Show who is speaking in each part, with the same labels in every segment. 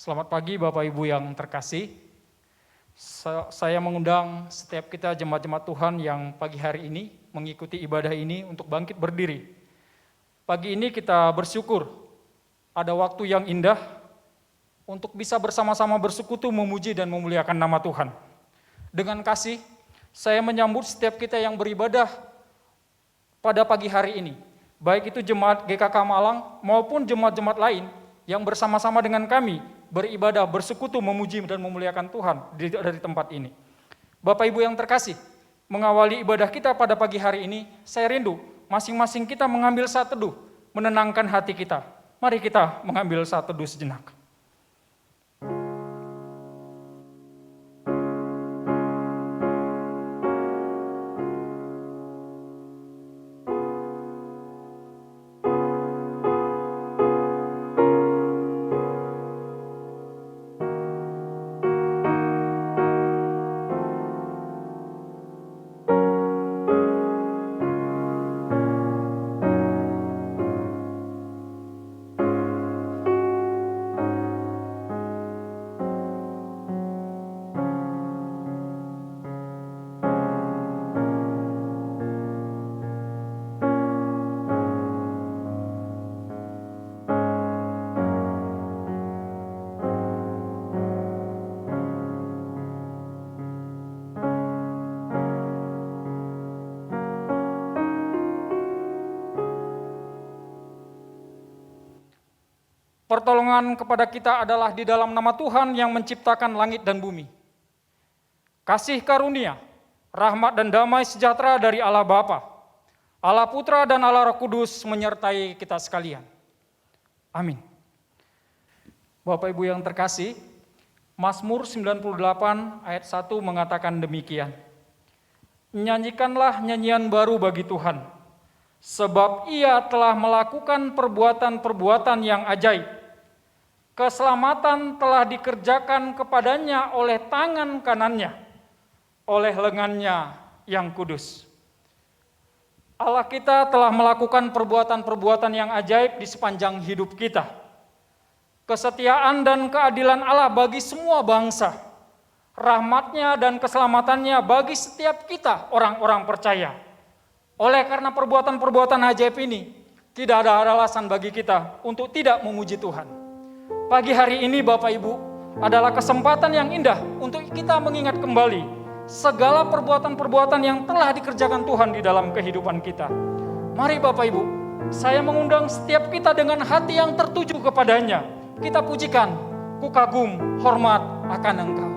Speaker 1: Selamat pagi Bapak Ibu yang terkasih. Saya mengundang setiap kita jemaat-jemaat Tuhan yang pagi hari ini mengikuti ibadah ini untuk bangkit berdiri. Pagi ini kita bersyukur ada waktu yang indah untuk bisa bersama-sama bersekutu memuji dan memuliakan nama Tuhan. Dengan kasih, saya menyambut setiap kita yang beribadah pada pagi hari ini, baik itu jemaat GKK Malang maupun jemaat-jemaat lain yang bersama-sama dengan kami beribadah, bersekutu, memuji dan memuliakan Tuhan dari tempat ini. Bapak Ibu yang terkasih, mengawali ibadah kita pada pagi hari ini, saya rindu masing-masing kita mengambil saat teduh, menenangkan hati kita. Mari kita mengambil saat teduh sejenak. Pertolongan kepada kita adalah di dalam nama Tuhan yang menciptakan langit dan bumi. Kasih karunia, rahmat dan damai sejahtera dari Allah Bapa, Allah Putra dan Allah Roh Kudus menyertai kita sekalian. Amin. Bapak Ibu yang terkasih, Mazmur 98 ayat 1 mengatakan demikian. Nyanyikanlah nyanyian baru bagi Tuhan, sebab Ia telah melakukan perbuatan-perbuatan yang ajaib. Keselamatan telah dikerjakan kepadanya oleh tangan kanannya, oleh lengannya yang kudus. Allah kita telah melakukan perbuatan-perbuatan yang ajaib di sepanjang hidup kita. Kesetiaan dan keadilan Allah bagi semua bangsa, rahmatnya dan keselamatannya bagi setiap kita orang-orang percaya. Oleh karena perbuatan-perbuatan ajaib ini, tidak ada alasan bagi kita untuk tidak memuji Tuhan. Pagi hari ini Bapak Ibu adalah kesempatan yang indah untuk kita mengingat kembali segala perbuatan-perbuatan yang telah dikerjakan Tuhan di dalam kehidupan kita. Mari Bapak Ibu, saya mengundang setiap kita dengan hati yang tertuju kepadanya. Kita pujikan, ku kagum, hormat akan Engkau.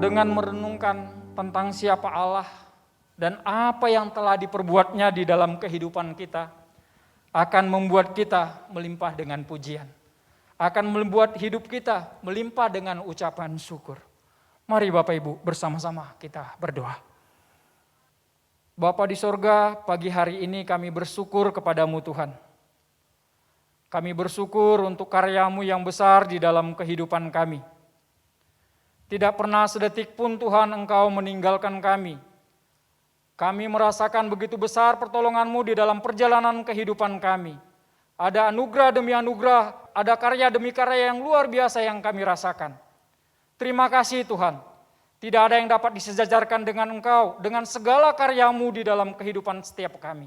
Speaker 1: dengan merenungkan tentang siapa Allah dan apa yang telah diperbuatnya di dalam kehidupan kita, akan membuat kita melimpah dengan pujian, akan membuat hidup kita melimpah dengan ucapan syukur. Mari Bapak Ibu bersama-sama kita berdoa. Bapa di sorga, pagi hari ini kami bersyukur kepadamu Tuhan. Kami bersyukur untuk karya-Mu yang besar di dalam kehidupan kami. Tidak pernah sedetik pun Tuhan Engkau meninggalkan kami. Kami merasakan begitu besar pertolongan-Mu di dalam perjalanan kehidupan kami. Ada anugerah demi anugerah, ada karya demi karya yang luar biasa yang kami rasakan. Terima kasih Tuhan. Tidak ada yang dapat disejajarkan dengan Engkau, dengan segala karya-Mu di dalam kehidupan setiap kami.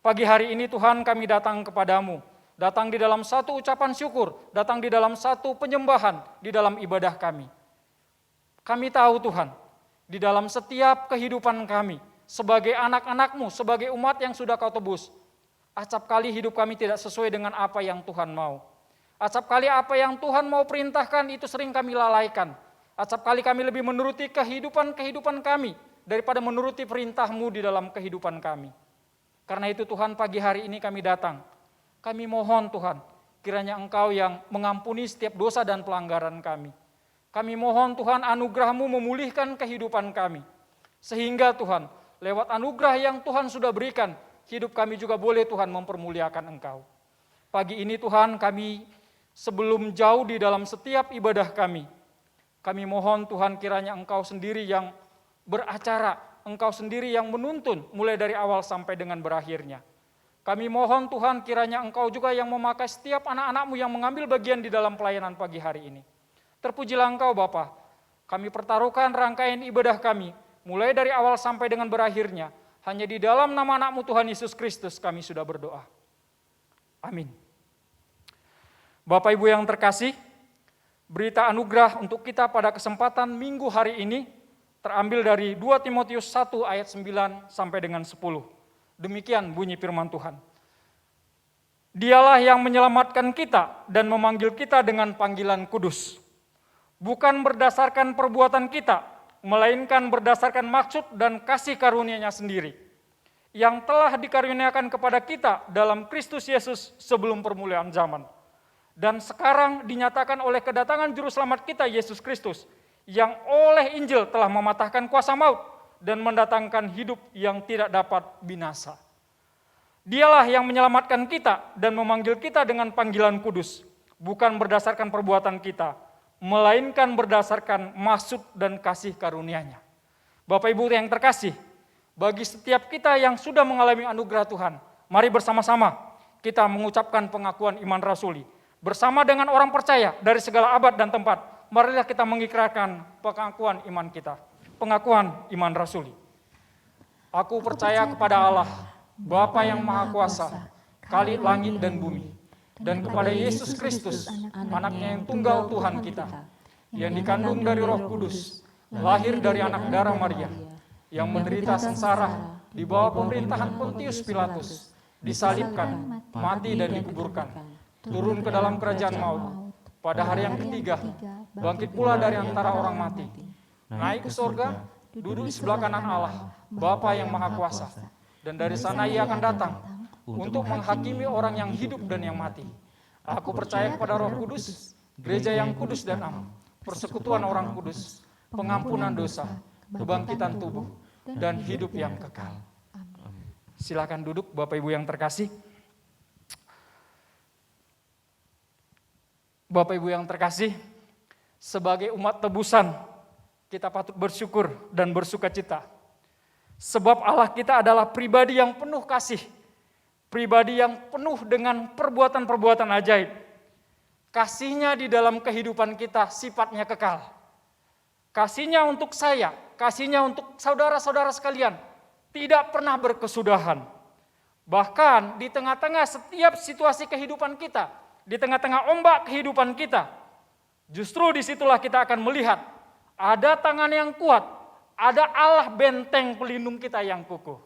Speaker 1: Pagi hari ini Tuhan kami datang kepadamu, datang di dalam satu ucapan syukur, datang di dalam satu penyembahan di dalam ibadah kami. Kami tahu Tuhan, di dalam setiap kehidupan kami, sebagai anak-anak-Mu, sebagai umat yang sudah Kau tebus, acap kali hidup kami tidak sesuai dengan apa yang Tuhan mau. Acap kali apa yang Tuhan mau perintahkan itu sering kami lalaikan. Acap kali kami lebih menuruti kehidupan kami daripada menuruti perintah-Mu di dalam kehidupan kami. Karena itu Tuhan, pagi hari ini kami datang. Kami mohon Tuhan, kiranya Engkau yang mengampuni setiap dosa dan pelanggaran kami. Kami mohon Tuhan, anugerah-Mu memulihkan kehidupan kami. Sehingga Tuhan, lewat anugerah yang Tuhan sudah berikan, hidup kami juga boleh Tuhan mempermuliakan Engkau. Pagi ini Tuhan, kami sebelum jauh di dalam setiap ibadah kami mohon Tuhan kiranya Engkau sendiri yang beracara, Engkau sendiri yang menuntun mulai dari awal sampai dengan berakhirnya. Kami mohon Tuhan kiranya Engkau juga yang memakai setiap anak-anak-Mu yang mengambil bagian di dalam pelayanan pagi hari ini. Terpujilah Engkau Bapa, kami pertaruhkan rangkaian ibadah kami, mulai dari awal sampai dengan berakhirnya, hanya di dalam nama anak-Mu Tuhan Yesus Kristus kami sudah berdoa. Amin. Bapak Ibu yang terkasih, berita anugerah untuk kita pada kesempatan minggu hari ini terambil dari 2 Timotius 1 ayat 9 sampai dengan 10. Demikian bunyi firman Tuhan. Dialah yang menyelamatkan kita dan memanggil kita dengan panggilan kudus. Bukan berdasarkan perbuatan kita, melainkan berdasarkan maksud dan kasih karunia-Nya sendiri, yang telah dikaruniakan kepada kita dalam Kristus Yesus sebelum permulaan zaman. Dan sekarang dinyatakan oleh kedatangan Juru Selamat kita Yesus Kristus, yang oleh Injil telah mematahkan kuasa maut dan mendatangkan hidup yang tidak dapat binasa. Dialah yang menyelamatkan kita dan memanggil kita dengan panggilan kudus, bukan berdasarkan perbuatan kita, melainkan berdasarkan maksud dan kasih karunia-Nya. Bapak Ibu yang terkasih, bagi setiap kita yang sudah mengalami anugerah Tuhan, mari bersama-sama kita mengucapkan pengakuan iman rasuli. Bersama dengan orang percaya dari segala abad dan tempat, marilah kita mengikrarkan pengakuan iman kita, pengakuan iman rasuli. Aku percaya kepada Allah, Bapa yang Maha Kuasa, Khalik langit dan bumi, dan kepada Yesus Kristus, anaknya yang tunggal Tuhan kita, yang dikandung dari Roh Kudus, lahir dari anak darah Maria, yang menderita sengsara di bawah pemerintahan Pontius Pilatus, disalibkan, mati dan dikuburkan, turun ke dalam kerajaan maut, pada hari yang ketiga, bangkit pula dari antara orang mati, naik ke surga, duduk di sebelah kanan Allah, Bapa yang Maha Kuasa, dan dari sana Ia akan datang untuk menghakimi orang yang hidup dan yang mati. Aku percaya kepada Roh Kudus, gereja yang kudus dan am, persekutuan orang kudus, pengampunan dosa, kebangkitan tubuh, dan hidup yang kekal. Silakan duduk Bapak Ibu yang terkasih. Bapak Ibu yang terkasih, sebagai umat tebusan, kita patut bersyukur dan bersukacita. Sebab Allah kita adalah pribadi yang penuh kasih, pribadi yang penuh dengan perbuatan-perbuatan ajaib. Kasih-Nya di dalam kehidupan kita sifatnya kekal. Kasih-Nya untuk saya, kasih-Nya untuk saudara-saudara sekalian, tidak pernah berkesudahan. Bahkan di tengah-tengah setiap situasi kehidupan kita, di tengah-tengah ombak kehidupan kita, justru disitulah kita akan melihat ada tangan yang kuat, ada Allah benteng pelindung kita yang kukuh.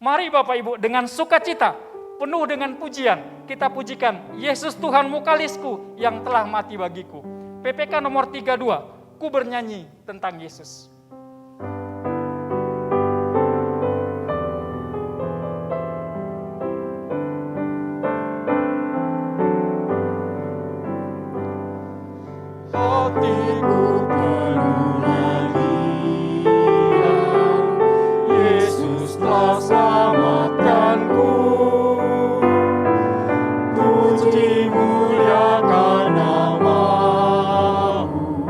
Speaker 1: Mari Bapak Ibu dengan sukacita, penuh dengan pujian, kita pujikan Yesus Tuhan Mukalisku yang telah mati bagiku. PPK nomor 32, ku bernyanyi tentang Yesus. Hatiku penuh nyanyian, Yesus telah selamatkanku. Puji muliakan nama-Mu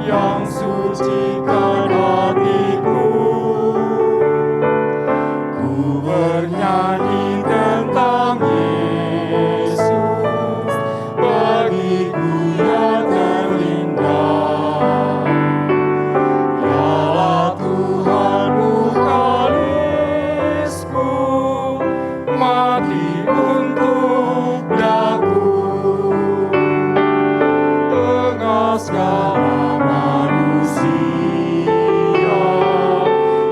Speaker 1: yang sucikan hatiku. Ku bernyanyi tentang Yesus, bagiku yang terindah. Yalah Tuhanmu kalisku, mati untuk daku. Tengah segala manusia,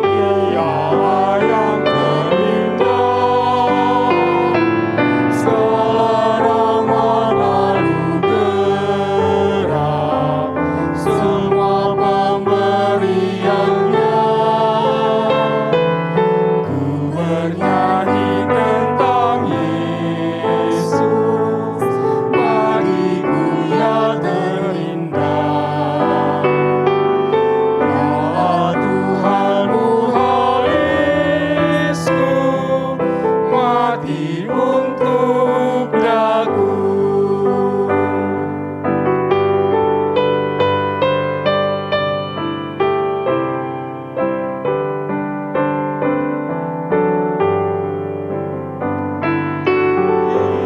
Speaker 1: Dialah yang terindah. Segala rahmat anugerah, semua pemberiannya. Ku bernyanyi tentang Yesus, bagiku yang terindah. Yalah Tuhanmu kalisku, mati untuk daku.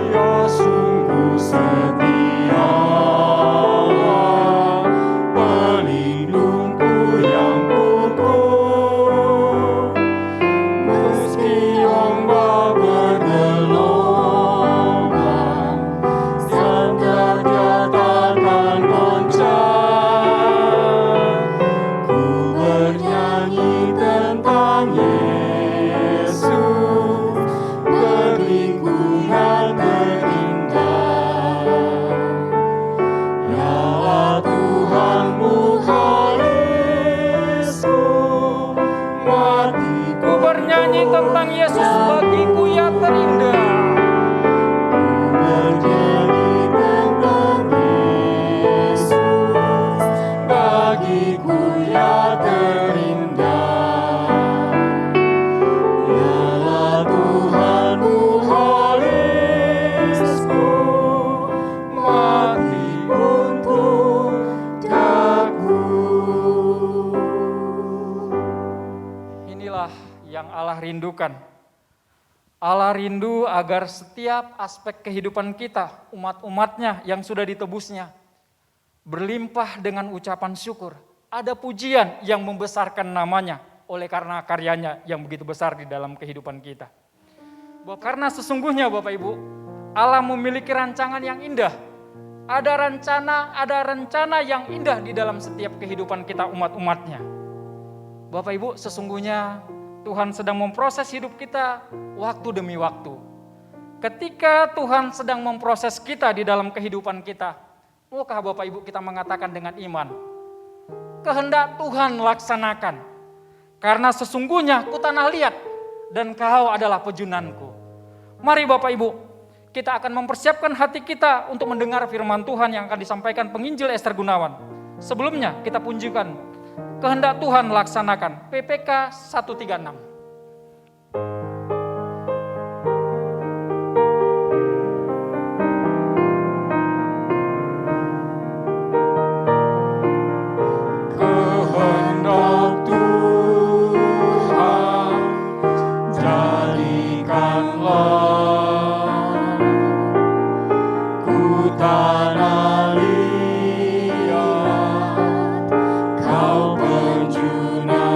Speaker 1: Ia sungguh setia, pelindungku yang kukuh. Meski ombak bergelombang, sangka Dia takkan goncang. Ku bernyanyi tentang Yesus, bagiku yang terindah. Yalah Tuhanmu kalisku, mati. Ku bernyanyi tentang Yesus, bagiku yang terindah. Ku bernyanyi tentang Yesus, bagiku yang terindah. Yalah Tuhanmu kalisku, mati untuk daku. Inilah yang Allah rindukan. Allah rindu agar setiap aspek kehidupan kita, umat-umatnya yang sudah ditebusnya, berlimpah dengan ucapan syukur. Ada pujian yang membesarkan namanya oleh karena karyanya yang begitu besar di dalam kehidupan kita. Karena sesungguhnya Bapak Ibu, Allah memiliki rancangan yang indah. Ada rencana yang indah di dalam setiap kehidupan kita umat-umatnya. Bapak Ibu, sesungguhnya Tuhan sedang memproses hidup kita waktu demi waktu. Ketika Tuhan sedang memproses kita di dalam kehidupan kita, maukah Bapak Ibu kita mengatakan dengan iman, kehendak Tuhan laksanakan, karena sesungguhnya ku tanah liat dan Kau adalah pejunanku. Mari Bapak Ibu, kita akan mempersiapkan hati kita untuk mendengar firman Tuhan yang akan disampaikan penginjil Ester Gunawan. Sebelumnya kita pujikan kehendak Tuhan laksanakan, PPK 136. Kehendak Tuhan, jadikanlah ku tanah liat, Kau penjuna.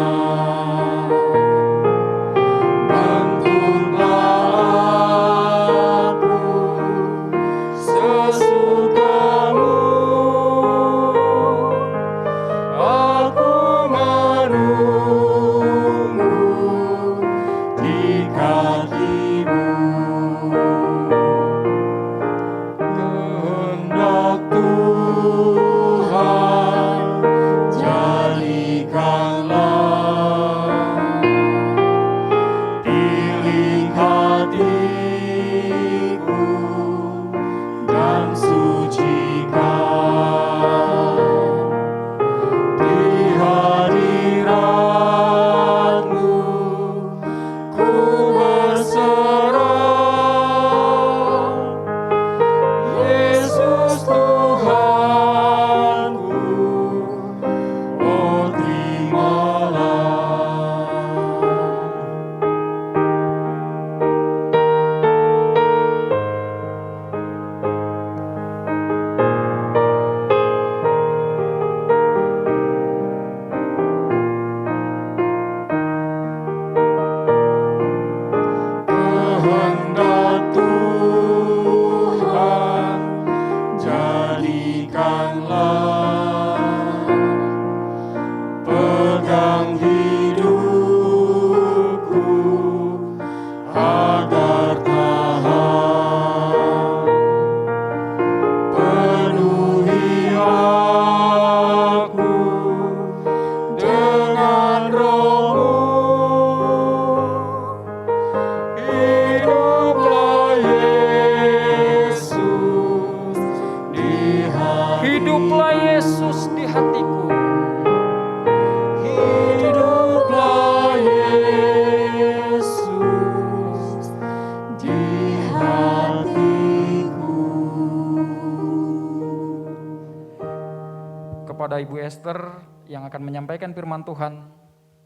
Speaker 1: Esther yang akan menyampaikan firman Tuhan.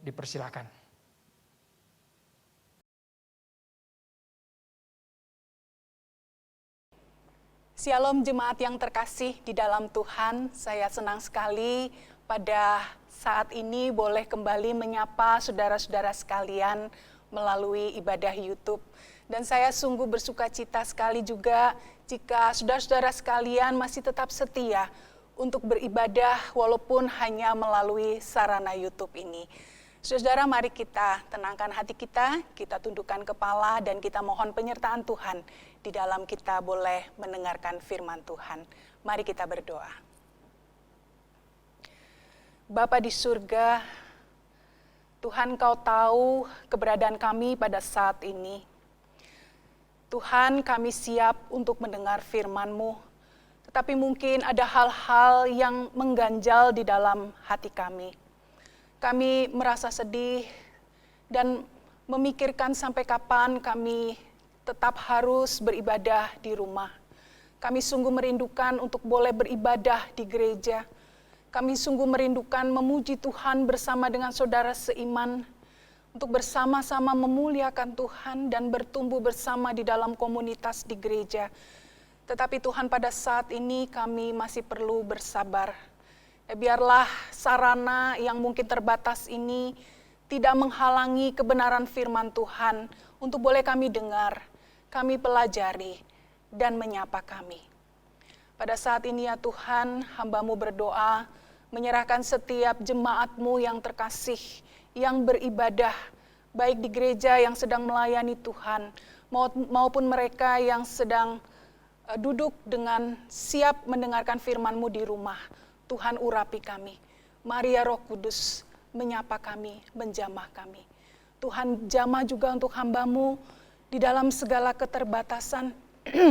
Speaker 1: Dipersilakan.
Speaker 2: Shalom jemaat yang terkasih di dalam Tuhan, saya senang sekali pada saat ini boleh kembali menyapa saudara-saudara sekalian melalui ibadah YouTube. Dan saya sungguh bersuka cita sekali juga jika saudara-saudara sekalian masih tetap setia untuk beribadah walaupun hanya melalui sarana YouTube ini. Saudara, mari kita tenangkan hati kita tundukkan kepala dan kita mohon penyertaan Tuhan di dalam kita boleh mendengarkan firman Tuhan. Mari kita berdoa. Bapa di surga, Tuhan Kau tahu keberadaan kami pada saat ini. Tuhan, kami siap untuk mendengar firman-Mu, tetapi mungkin ada hal-hal yang mengganjal di dalam hati kami. Kami merasa sedih dan memikirkan sampai kapan kami tetap harus beribadah di rumah. Kami sungguh merindukan untuk boleh beribadah di gereja. Kami sungguh merindukan memuji Tuhan bersama dengan saudara seiman, untuk bersama-sama memuliakan Tuhan dan bertumbuh bersama di dalam komunitas di gereja. Tetapi Tuhan, pada saat ini kami masih perlu bersabar. Biarlah sarana yang mungkin terbatas ini tidak menghalangi kebenaran firman Tuhan untuk boleh kami dengar, kami pelajari, dan menyapa kami. Pada saat ini ya Tuhan, hamba-Mu berdoa, menyerahkan setiap jemaat-Mu yang terkasih, yang beribadah, baik di gereja yang sedang melayani Tuhan, maupun mereka yang sedang duduk dengan siap mendengarkan firman-Mu di rumah. Tuhan, urapi kami. Mari ya Roh Kudus menyapa kami, menjamah kami. Tuhan, jamah juga untuk hamba-Mu di dalam segala keterbatasan,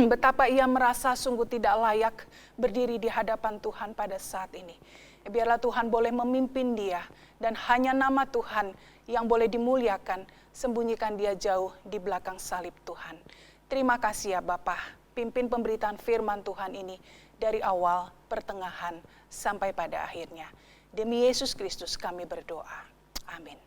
Speaker 2: betapa ia merasa sungguh tidak layak berdiri di hadapan Tuhan pada saat ini. Biarlah Tuhan boleh memimpin dia, dan hanya nama Tuhan yang boleh dimuliakan, sembunyikan dia jauh di belakang salib Tuhan. Terima kasih ya Bapa, pimpin pemberitaan firman Tuhan ini dari awal, pertengahan, sampai pada akhirnya. Demi Yesus Kristus kami berdoa. Amin.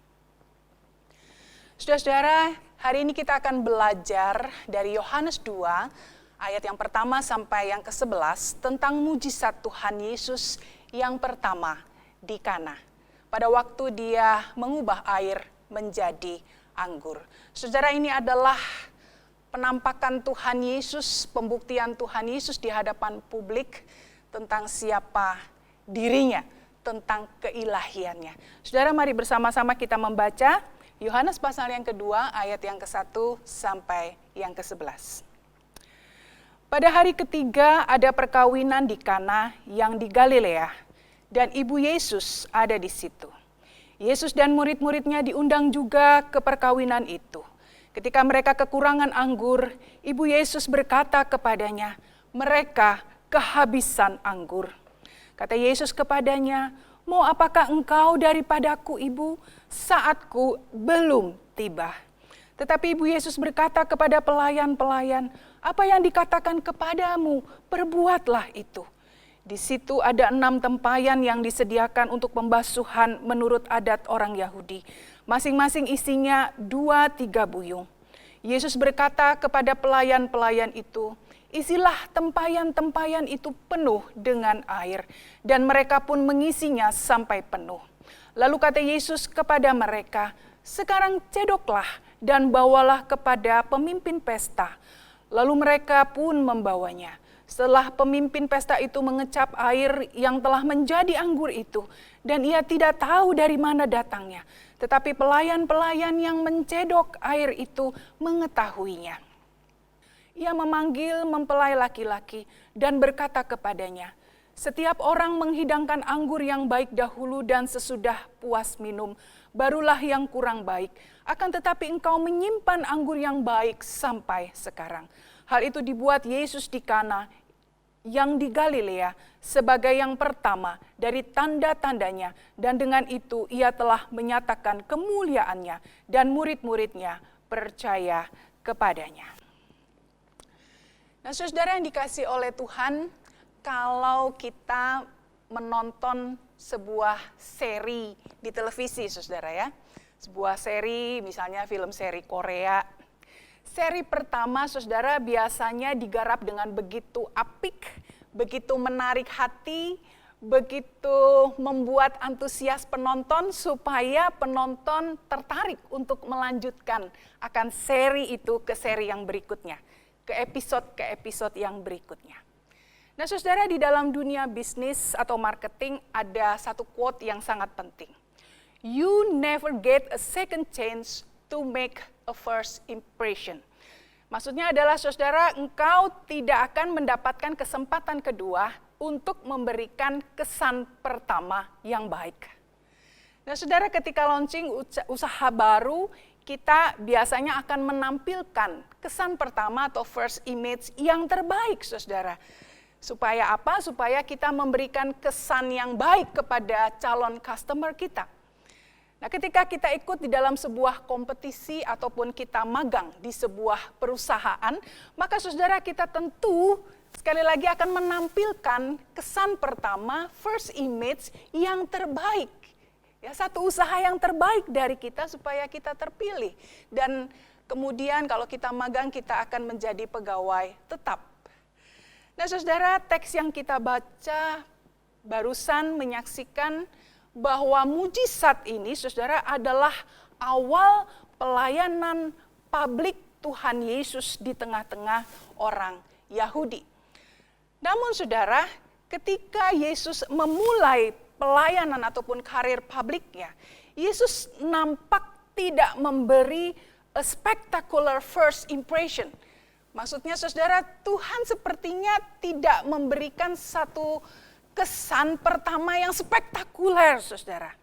Speaker 2: Saudara-saudara, hari ini kita akan belajar dari Yohanes 2, ayat yang pertama sampai yang ke-11, tentang mujizat Tuhan Yesus yang pertama di Kana. Pada waktu dia mengubah air menjadi anggur. Saudara, ini adalah penampakan Tuhan Yesus, pembuktian Tuhan Yesus di hadapan publik tentang siapa dirinya, tentang keilahiannya. Saudara, mari bersama-sama kita membaca Yohanes pasal yang kedua, ayat yang ke-1 sampai yang ke-11. Pada hari ketiga ada perkawinan di Kana yang di Galilea, dan ibu Yesus ada di situ. Yesus dan murid-muridnya diundang juga ke perkawinan itu. Ketika mereka kekurangan anggur, ibu Yesus berkata kepadanya, "Mereka kehabisan anggur." Kata Yesus kepadanya, "Mau apakah engkau daripadaku, ibu? Saatku belum tiba." Tetapi ibu Yesus berkata kepada pelayan-pelayan, "Apa yang dikatakan kepadamu, perbuatlah itu." Di situ ada 6 tempayan yang disediakan untuk pembasuhan menurut adat orang Yahudi. Masing-masing isinya 2-3 buyung. Yesus berkata kepada pelayan-pelayan itu, "Isilah tempayan-tempayan itu penuh dengan air." Dan mereka pun mengisinya sampai penuh. Lalu kata Yesus kepada mereka, "Sekarang cedoklah dan bawalah kepada pemimpin pesta." Lalu mereka pun membawanya. Setelah pemimpin pesta itu mengecap air yang telah menjadi anggur itu, dan ia tidak tahu dari mana datangnya, tetapi pelayan-pelayan yang mencedok air itu mengetahuinya. Ia memanggil mempelai laki-laki dan berkata kepadanya, "Setiap orang menghidangkan anggur yang baik dahulu dan sesudah puas minum, barulah yang kurang baik. Akan tetapi engkau menyimpan anggur yang baik sampai sekarang." Hal itu dibuat Yesus di Kana yang di Galilea sebagai yang pertama dari tanda-tandanya, dan dengan itu ia telah menyatakan kemuliaannya dan murid-muridnya percaya kepadanya. Nah, saudara yang dikasihi oleh Tuhan, kalau kita menonton sebuah seri di televisi, saudara ya. Sebuah seri, misalnya film seri Korea. Seri pertama, saudara, biasanya digarap dengan begitu apik, begitu menarik hati, begitu membuat antusias penonton supaya penonton tertarik untuk melanjutkan akan seri itu ke seri yang berikutnya, ke episode yang berikutnya. Nah, saudara, di dalam dunia bisnis atau marketing ada satu quote yang sangat penting. You never get a second chance to make a first impression. Maksudnya adalah, saudara, engkau tidak akan mendapatkan kesempatan kedua untuk memberikan kesan pertama yang baik. Nah, saudara, ketika launching usaha baru, kita biasanya akan menampilkan kesan pertama atau first image yang terbaik, saudara. Supaya apa? Supaya kita memberikan kesan yang baik kepada calon customer kita. Nah, ketika kita ikut di dalam sebuah kompetisi ataupun kita magang di sebuah perusahaan, maka saudara, kita tentu sekali lagi akan menampilkan kesan pertama, first image yang terbaik. Ya, satu usaha yang terbaik dari kita supaya kita terpilih. Dan kemudian kalau kita magang, kita akan menjadi pegawai tetap. Nah, saudara, teks yang kita baca barusan menyaksikan bahwa mujizat ini, saudara, adalah awal pelayanan publik Tuhan Yesus di tengah-tengah orang Yahudi. Namun, saudara, ketika Yesus memulai pelayanan ataupun karir publiknya, Yesus nampak tidak memberi a spectacular first impression. Maksudnya, saudara, Tuhan sepertinya tidak memberikan satu kesan pertama yang spektakuler, saudara.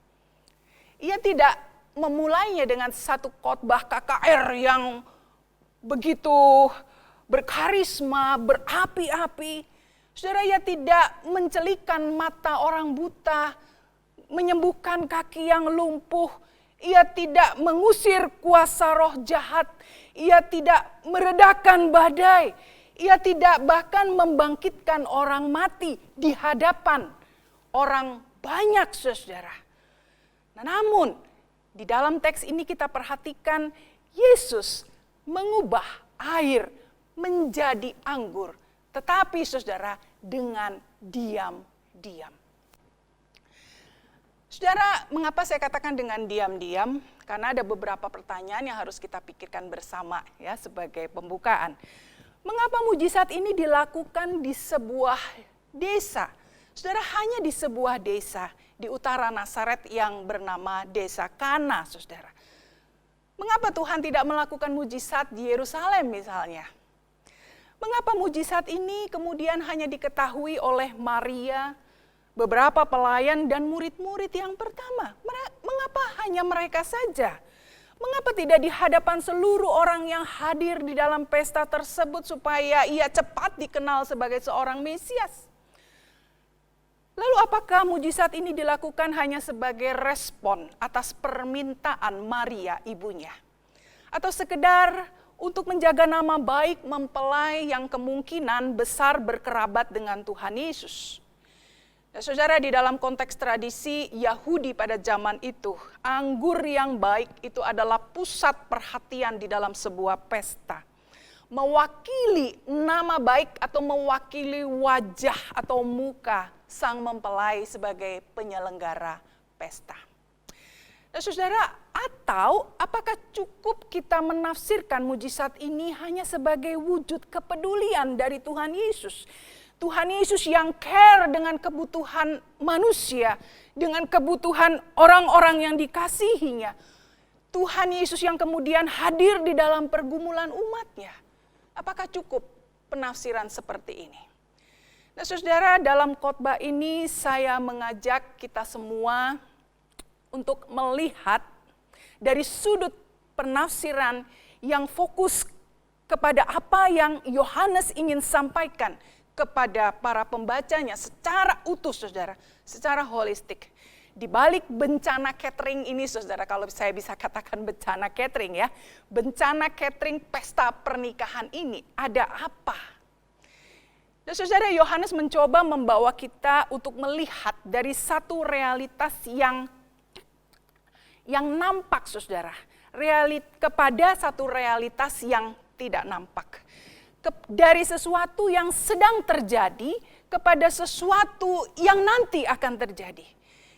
Speaker 2: Ia tidak memulainya dengan satu khotbah KKR yang begitu berkarisma, berapi-api. Saudara, ia tidak mencelikan mata orang buta, menyembuhkan kaki yang lumpuh. Ia tidak mengusir kuasa roh jahat. Ia tidak meredakan badai. Ia tidak bahkan membangkitkan orang mati di hadapan orang banyak, saudara. Nah, namun, di dalam teks ini kita perhatikan Yesus mengubah air menjadi anggur. Tetapi, saudara, dengan diam-diam. Saudara, mengapa saya katakan dengan diam-diam? Karena ada beberapa pertanyaan yang harus kita pikirkan bersama ya sebagai pembukaan. Mengapa mujizat ini dilakukan di sebuah desa? Saudara, hanya di sebuah desa di utara Nazaret yang bernama Desa Kana, saudara. Mengapa Tuhan tidak melakukan mujizat di Yerusalem misalnya? Mengapa mujizat ini kemudian hanya diketahui oleh Maria, beberapa pelayan dan murid-murid yang pertama? Mengapa hanya mereka saja? Mengapa tidak di hadapan seluruh orang yang hadir di dalam pesta tersebut supaya ia cepat dikenal sebagai seorang Mesias? Lalu apakah mujizat ini dilakukan hanya sebagai respon atas permintaan Maria ibunya? Atau sekedar untuk menjaga nama baik mempelai yang kemungkinan besar berkerabat dengan Tuhan Yesus? Nah, saudara, di dalam konteks tradisi Yahudi pada zaman itu, anggur yang baik itu adalah pusat perhatian di dalam sebuah pesta. Mewakili nama baik atau mewakili wajah atau muka sang mempelai sebagai penyelenggara pesta. Nah, saudara, atau apakah cukup kita menafsirkan mujizat ini hanya sebagai wujud kepedulian dari Tuhan Yesus? Tuhan Yesus yang care dengan kebutuhan manusia, dengan kebutuhan orang-orang yang dikasihinya. Tuhan Yesus yang kemudian hadir di dalam pergumulan umatnya. Apakah cukup penafsiran seperti ini? Nah, saudara, dalam khotbah ini saya mengajak kita semua untuk melihat dari sudut penafsiran yang fokus kepada apa yang Yohanes ingin sampaikan kepada para pembacanya secara utuh, saudara, secara holistik. Di balik bencana catering ini, saudara, kalau saya bisa katakan bencana catering ya, bencana catering pesta pernikahan ini, ada apa? Dan saudara, Yohanes mencoba membawa kita untuk melihat dari satu realitas yang nampak, saudara. Kepada satu realitas yang tidak nampak. Dari sesuatu yang sedang terjadi kepada sesuatu yang nanti akan terjadi.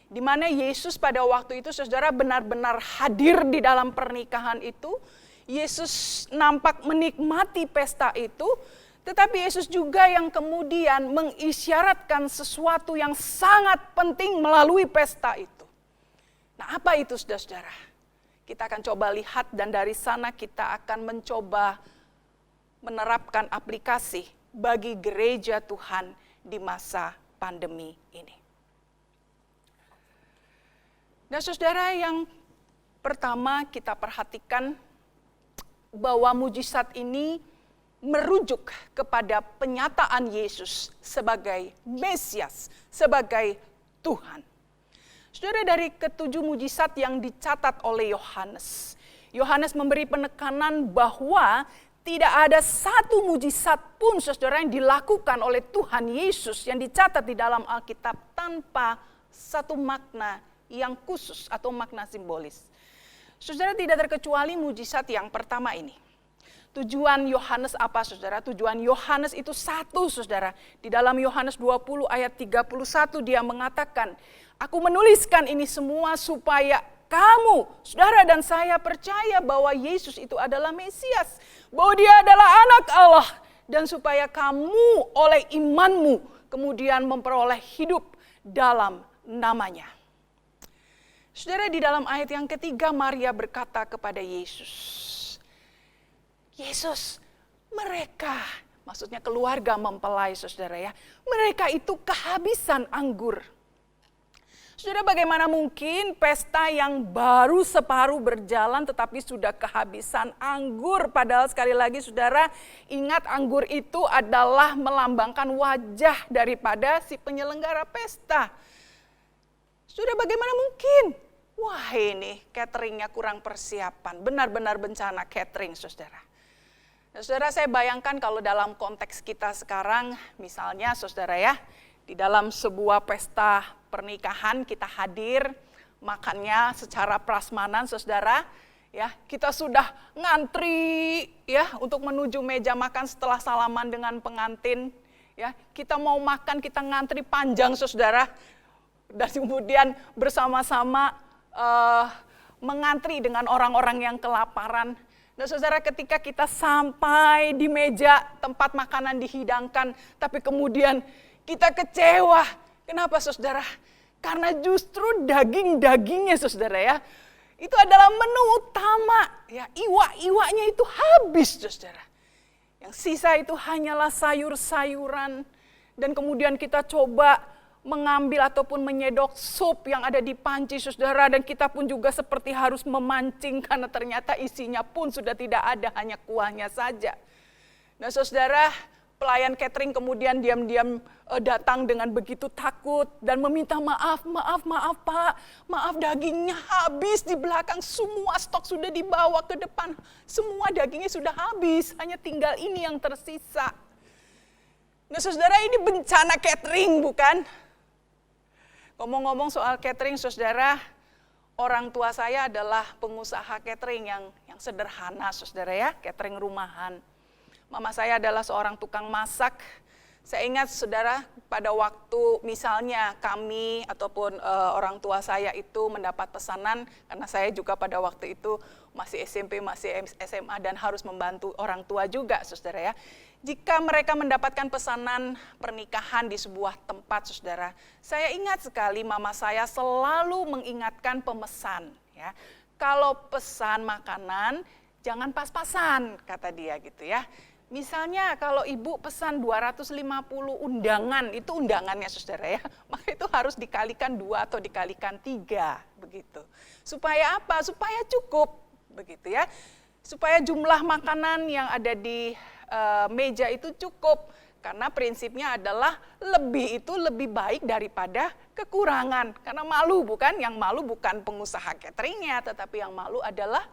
Speaker 2: Di mana Yesus pada waktu itu, saudara, benar-benar hadir di dalam pernikahan itu. Yesus nampak menikmati pesta itu. Tetapi Yesus juga yang kemudian mengisyaratkan sesuatu yang sangat penting melalui pesta itu. Nah, apa itu, saudara-saudara? Kita akan coba lihat dan dari sana kita akan mencoba menerapkan aplikasi bagi gereja Tuhan di masa pandemi ini. Nah, saudara, yang pertama kita perhatikan bahwa mujizat ini merujuk kepada penyataan Yesus sebagai Mesias, sebagai Tuhan. Saudara, dari ketujuh mujizat yang dicatat oleh Yohanes, Yohanes memberi penekanan bahwa tidak ada satu mujizat pun, saudara, yang dilakukan oleh Tuhan Yesus yang dicatat di dalam Alkitab tanpa satu makna yang khusus atau makna simbolis. Saudara, tidak terkecuali mujizat yang pertama ini. Tujuan Yohanes apa, saudara? Tujuan Yohanes itu satu, saudara. Di dalam Yohanes 20 ayat 31 dia mengatakan, aku menuliskan ini semua supaya kamu, saudara dan saya percaya bahwa Yesus itu adalah Mesias. Bahwa dia adalah anak Allah. Dan supaya kamu oleh imanmu kemudian memperoleh hidup dalam namanya. Saudara, di dalam ayat yang ketiga Maria berkata kepada Yesus, Yesus, mereka, maksudnya keluarga mempelai, saudara ya, mereka itu kehabisan anggur. Saudara, bagaimana mungkin pesta yang baru separuh berjalan tetapi sudah kehabisan anggur? Padahal sekali lagi, saudara, ingat anggur itu adalah melambangkan wajah daripada si penyelenggara pesta. Saudara, bagaimana mungkin? Wah, ini cateringnya kurang persiapan, benar-benar bencana catering, saudara. Nah, saudara, saya bayangkan kalau dalam konteks kita sekarang, misalnya saudara ya, di dalam sebuah pesta pernikahan kita hadir, makannya secara prasmanan, saudara, ya, kita sudah ngantri ya untuk menuju meja makan setelah salaman dengan pengantin, ya. Kita mau makan, kita ngantri panjang, saudara. Dan kemudian bersama-sama mengantri dengan orang-orang yang kelaparan. Nah, saudara, ketika kita sampai di meja tempat makanan dihidangkan, tapi kemudian kita kecewa. Kenapa, saudara? Karena justru daging-dagingnya, saudara ya, itu adalah menu utama. Ya, iwak-iwaknya itu habis, saudara. Yang sisa itu hanyalah sayur-sayuran. Dan kemudian kita coba mengambil ataupun menyedok sup yang ada di panci, saudara, dan kita pun juga seperti harus memancing karena ternyata isinya pun sudah tidak ada, hanya kuahnya saja. Nah, saudara, pelayan catering kemudian diam-diam datang dengan begitu takut dan meminta maaf Pak, maaf dagingnya habis di belakang, semua stok sudah dibawa ke depan, semua dagingnya sudah habis, hanya tinggal ini yang tersisa. Nah, saudara, ini bencana catering, bukan? Ngomong-ngomong soal catering, saudara, orang tua saya adalah pengusaha catering yang sederhana, saudara ya, catering rumahan. Mama saya adalah seorang tukang masak. Saya ingat, saudara, pada waktu misalnya kami ataupun orang tua saya itu mendapat pesanan, karena saya juga pada waktu itu masih SMP, masih SMA dan harus membantu orang tua juga, saudara ya. Jika mereka mendapatkan pesanan pernikahan di sebuah tempat, saudara, saya ingat sekali mama saya selalu mengingatkan pemesan. Ya, kalau pesan makanan, jangan pas-pasan, kata dia gitu ya. Misalnya kalau ibu pesan 250 undangan, itu undangannya, saudara ya, maka itu harus dikalikan 2 atau dikalikan 3, begitu. Supaya apa? Supaya cukup, begitu ya. Supaya jumlah makanan yang ada di meja itu cukup, karena prinsipnya adalah lebih itu lebih baik daripada kekurangan, karena malu, bukan? Yang malu bukan pengusaha cateringnya, tetapi yang malu adalah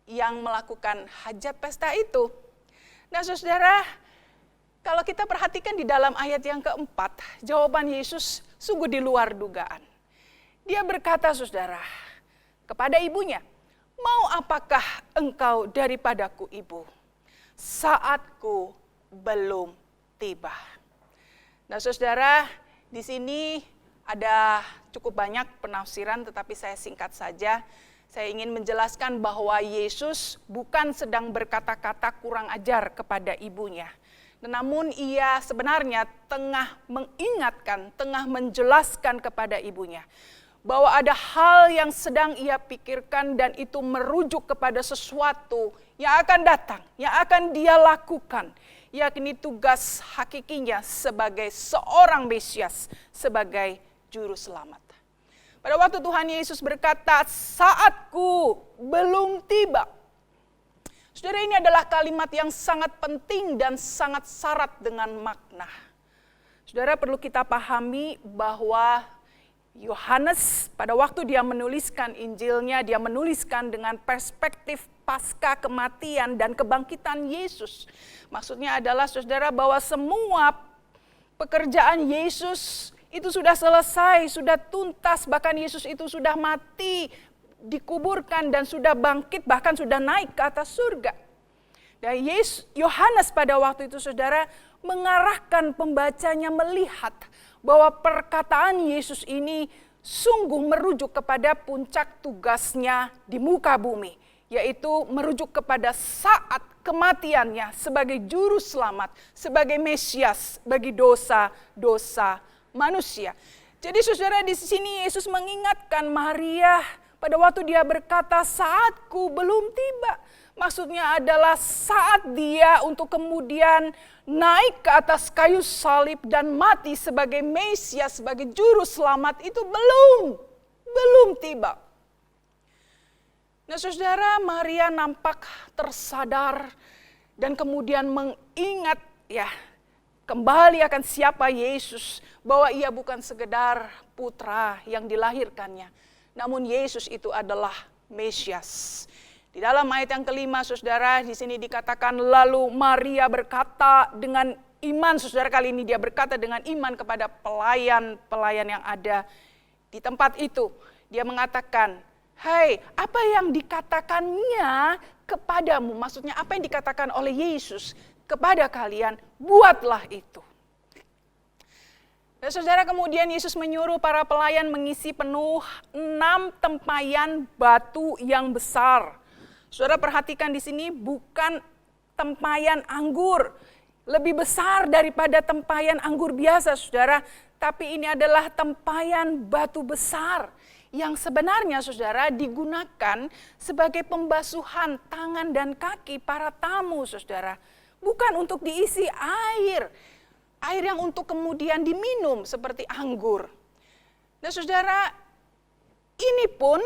Speaker 2: yang melakukan hajat pesta itu. Nah, saudara, Kalau kita perhatikan di dalam ayat yang keempat, jawaban Yesus sungguh di luar dugaan. Dia berkata, saudara, kepada ibunya, "Mau apakah engkau daripadaku, ibu? Saatku belum tiba." Nah, saudara, di sini ada cukup banyak penafsiran, tetapi saya singkat saja. Saya ingin menjelaskan bahwa Yesus bukan sedang berkata-kata kurang ajar kepada ibunya. Namun ia sebenarnya tengah mengingatkan, tengah menjelaskan kepada ibunya bahwa ada hal yang sedang ia pikirkan dan itu merujuk kepada sesuatu yang akan datang, yang akan dia lakukan, yakni tugas hakikinya sebagai seorang Mesias, sebagai juru selamat. Pada waktu Tuhan Yesus berkata, "Saatku belum tiba." Saudara, ini adalah kalimat yang sangat penting dan sangat syarat dengan makna. Saudara, perlu kita pahami bahwa Yohanes pada waktu dia menuliskan Injilnya, dia menuliskan dengan perspektif pasca kematian dan kebangkitan Yesus. Maksudnya adalah, saudara, bahwa semua pekerjaan Yesus itu sudah selesai, sudah tuntas, bahkan Yesus itu sudah mati, dikuburkan dan sudah bangkit, bahkan sudah naik ke atas surga. Dan Yohanes pada waktu itu, saudara, mengarahkan pembacanya melihat bahwa perkataan Yesus ini sungguh merujuk kepada puncak tugasnya di muka bumi, yaitu merujuk kepada saat kematiannya sebagai juru selamat, sebagai Mesias bagi dosa-dosa manusia. Jadi, saudara, di sini Yesus mengingatkan Maria pada waktu dia berkata, "Saatku belum tiba." Maksudnya adalah saat dia untuk kemudian naik ke atas kayu salib dan mati sebagai Mesias, sebagai juru selamat itu belum tiba. Nah, saudara, Maria nampak tersadar dan kemudian mengingat kembali akan siapa Yesus, bahwa ia bukan sekedar putra yang dilahirkannya, namun Yesus itu adalah Mesias. Di dalam ayat yang kelima, saudara, di sini dikatakan, lalu Maria berkata dengan iman, saudara, kali ini dia berkata dengan iman kepada pelayan-pelayan yang ada di tempat itu. Dia mengatakan, "Hai, apa yang dikatakannya kepadamu?" Maksudnya apa yang dikatakan oleh Yesus kepada kalian, buatlah itu. Dan saudara, kemudian Yesus menyuruh para pelayan mengisi penuh 6 tempayan batu yang besar. Saudara, perhatikan di sini bukan tempayan anggur, lebih besar daripada tempayan anggur biasa, saudara. Tapi ini adalah tempayan batu besar yang sebenarnya, saudara, digunakan sebagai pembasuhan tangan dan kaki para tamu, saudara. Bukan untuk diisi air yang untuk kemudian diminum seperti anggur. Nah, saudara, ini pun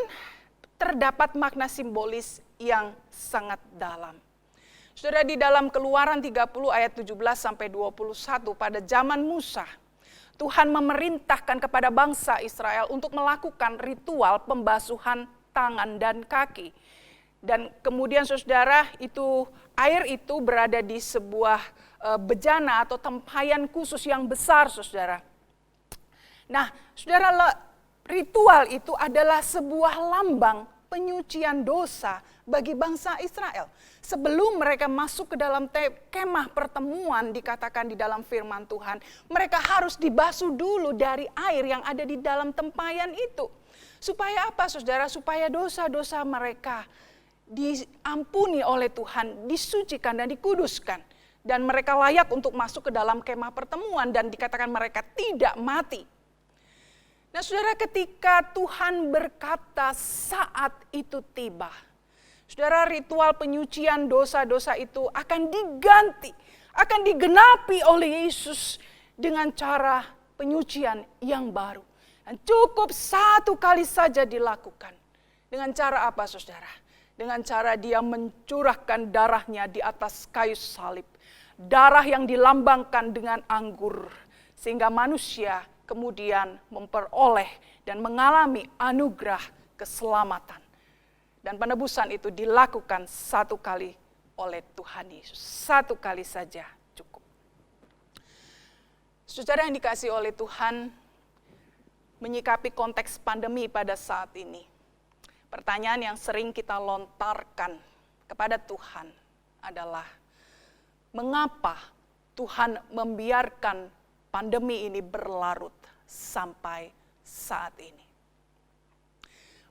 Speaker 2: terdapat makna simbolis yang sangat dalam. Saudara, di dalam Keluaran 30 ayat 17 sampai 21 pada zaman Musa, Tuhan memerintahkan kepada bangsa Israel untuk melakukan ritual pembasuhan tangan dan kaki. Dan kemudian, saudara, air itu berada di sebuah bejana atau tempayan khusus yang besar, saudara. Nah, saudara, ritual itu adalah sebuah lambang penyucian dosa bagi bangsa Israel. Sebelum mereka masuk ke dalam kemah pertemuan, dikatakan di dalam firman Tuhan, mereka harus dibasuh dulu dari air yang ada di dalam tempayan itu. Supaya apa, saudara? Supaya dosa-dosa mereka diampuni oleh Tuhan, disucikan dan dikuduskan. Dan mereka layak untuk masuk ke dalam kemah pertemuan dan dikatakan mereka tidak mati. Nah, saudara, ketika Tuhan berkata saat itu tiba, saudara, ritual penyucian dosa-dosa itu akan diganti, akan digenapi oleh Yesus dengan cara penyucian yang baru. Dan cukup satu kali saja dilakukan. Dengan cara apa, saudara? Dengan cara dia mencurahkan darahnya di atas kayu salib. Darah yang dilambangkan dengan anggur. Sehingga manusia kemudian memperoleh dan mengalami anugerah keselamatan. Dan penebusan itu dilakukan satu kali oleh Tuhan Yesus. Satu kali saja cukup. Saudara yang dikasihi oleh Tuhan, menyikapi konteks pandemi pada saat ini, pertanyaan yang sering kita lontarkan kepada Tuhan adalah, mengapa Tuhan membiarkan pandemi ini berlarut sampai saat ini?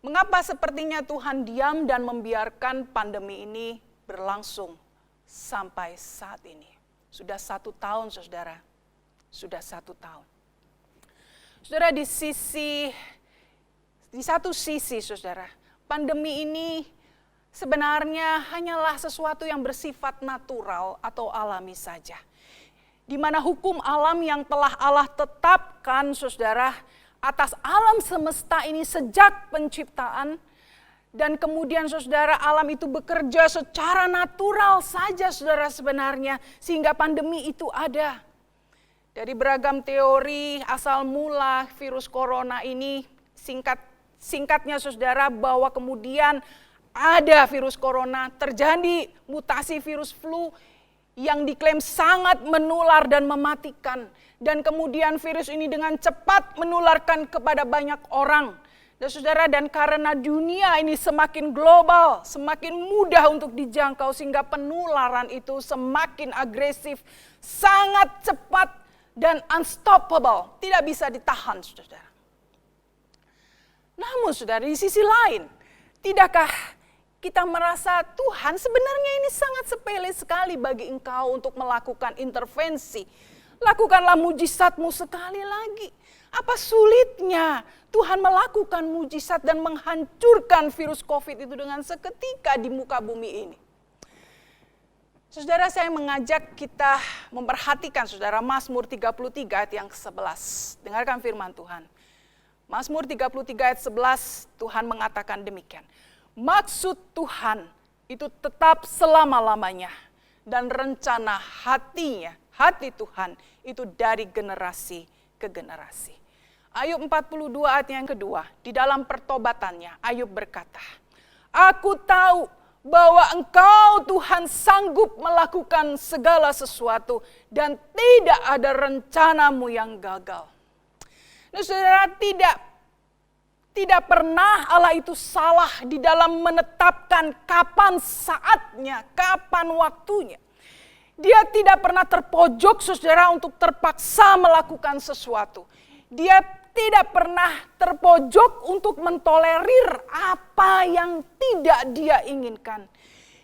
Speaker 2: Mengapa sepertinya Tuhan diam dan membiarkan pandemi ini berlangsung sampai saat ini? Sudah 1 tahun, saudara. Sudah 1 tahun. Saudara, di satu sisi, saudara, pandemi ini sebenarnya hanyalah sesuatu yang bersifat natural atau alami saja. Di mana hukum alam yang telah Allah tetapkan, saudara, atas alam semesta ini sejak penciptaan, dan kemudian saudara, alam itu bekerja secara natural saja, saudara, sebenarnya, sehingga pandemi itu ada. Dari beragam teori asal mula virus corona ini, singkatnya saudara, bahwa kemudian ada virus corona, terjadi mutasi virus flu yang diklaim sangat menular dan mematikan. Dan kemudian virus ini dengan cepat menularkan kepada banyak orang. Dan saudara, dan karena dunia ini semakin global, semakin mudah untuk dijangkau, sehingga penularan itu semakin agresif, sangat cepat, dan unstoppable, tidak bisa ditahan, saudara. Namun saudara, di sisi lain, tidakkah kita merasa Tuhan sebenarnya ini sangat sepele sekali bagi engkau untuk melakukan intervensi? Lakukanlah mujizat-Mu sekali lagi. Apa sulitnya Tuhan melakukan mujizat dan menghancurkan virus COVID itu dengan seketika di muka bumi ini? Saudara, saya mengajak kita memperhatikan, saudara, Mazmur 33 ayat yang ke-11. Dengarkan firman Tuhan. Mazmur 33 ayat 11, Tuhan mengatakan demikian. Maksud Tuhan itu tetap selama-lamanya, dan rencana hati Tuhan itu dari generasi ke generasi. Ayub 42 ayat yang kedua, di dalam pertobatannya, Ayub berkata, aku tahu bahwa Engkau Tuhan sanggup melakukan segala sesuatu dan tidak ada rencana-Mu yang gagal. Nah, saudara, tidak pernah Allah itu salah di dalam menetapkan kapan saatnya, kapan waktunya. Dia tidak pernah terpojok, saudara, untuk terpaksa melakukan sesuatu. Dia tidak pernah terpojok untuk mentolerir apa yang tidak dia inginkan.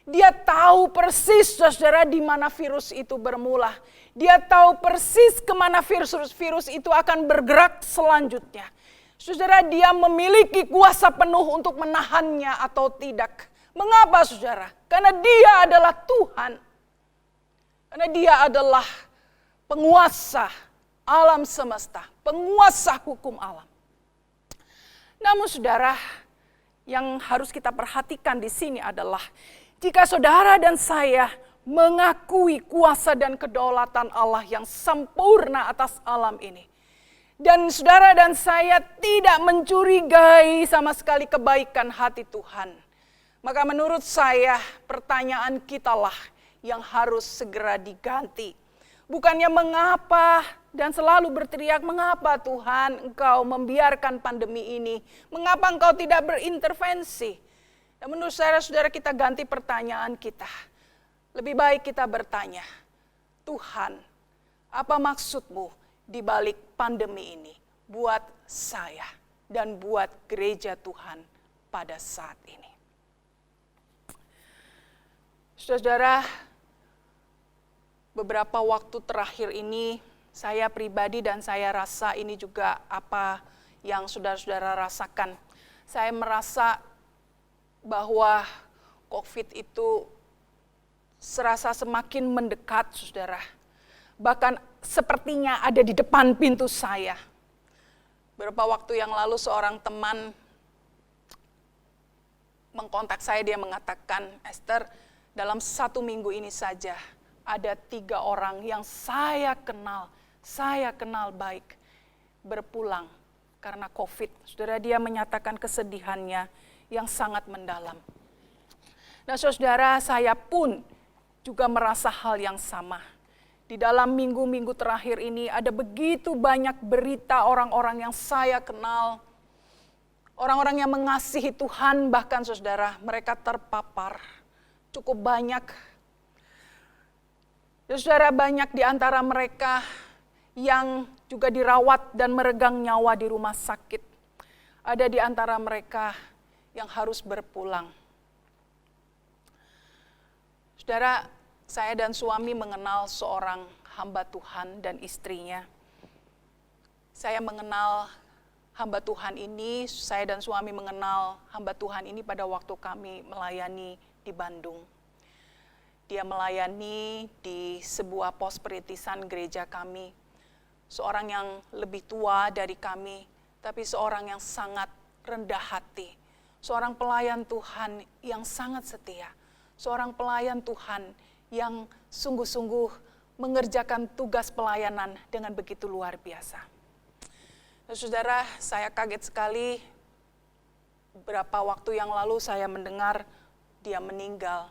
Speaker 2: Dia tahu persis, saudara, di mana virus itu bermula. Dia tahu persis kemana virus itu akan bergerak selanjutnya. Saudara, dia memiliki kuasa penuh untuk menahannya atau tidak. Mengapa, saudara? Karena dia adalah Tuhan. Karena dia adalah penguasa alam semesta, penguasa hukum alam. Namun saudara, yang harus kita perhatikan di sini adalah, jika saudara dan saya mengakui kuasa dan kedaulatan Allah yang sempurna atas alam ini, dan saudara dan saya tidak mencurigai sama sekali kebaikan hati Tuhan, maka menurut saya pertanyaan kitalah yang harus segera diganti. Bukannya mengapa dan selalu berteriak, mengapa Tuhan Engkau membiarkan pandemi ini? Mengapa Engkau tidak berintervensi? Dan menurut saya, saudara, kita ganti pertanyaan kita. Lebih baik kita bertanya, Tuhan, apa maksud-Mu di balik pandemi ini buat saya dan buat gereja Tuhan pada saat ini? Saudara, beberapa waktu terakhir ini, saya pribadi dan saya rasa ini juga apa yang saudara-saudara rasakan. Saya merasa bahwa COVID itu serasa semakin mendekat, saudara. Bahkan sepertinya ada di depan pintu saya. Beberapa waktu yang lalu seorang teman mengkontak saya, dia mengatakan, Esther, dalam 1 minggu ini saja, ada 3 orang yang saya kenal baik, berpulang karena COVID. Saudara, dia menyatakan kesedihannya yang sangat mendalam. Nah saudara, saya pun juga merasa hal yang sama. Di dalam minggu-minggu terakhir ini ada begitu banyak berita orang-orang yang saya kenal, orang-orang yang mengasihi Tuhan, bahkan saudara, mereka terpapar cukup banyak. Dan saudara, banyak di antara mereka yang juga dirawat dan meregang nyawa di rumah sakit. Ada di antara mereka yang harus berpulang. Saudara, saya dan suami mengenal seorang hamba Tuhan dan istrinya. Saya mengenal hamba Tuhan ini, saya dan suami mengenal hamba Tuhan ini pada waktu kami melayani di Bandung. Dia melayani di sebuah pos perintisan gereja kami. Seorang yang lebih tua dari kami, tapi seorang yang sangat rendah hati. Seorang pelayan Tuhan yang sangat setia. Seorang pelayan Tuhan yang sungguh-sungguh mengerjakan tugas pelayanan dengan begitu luar biasa. Nah, saudara, saya kaget sekali beberapa waktu yang lalu saya mendengar dia meninggal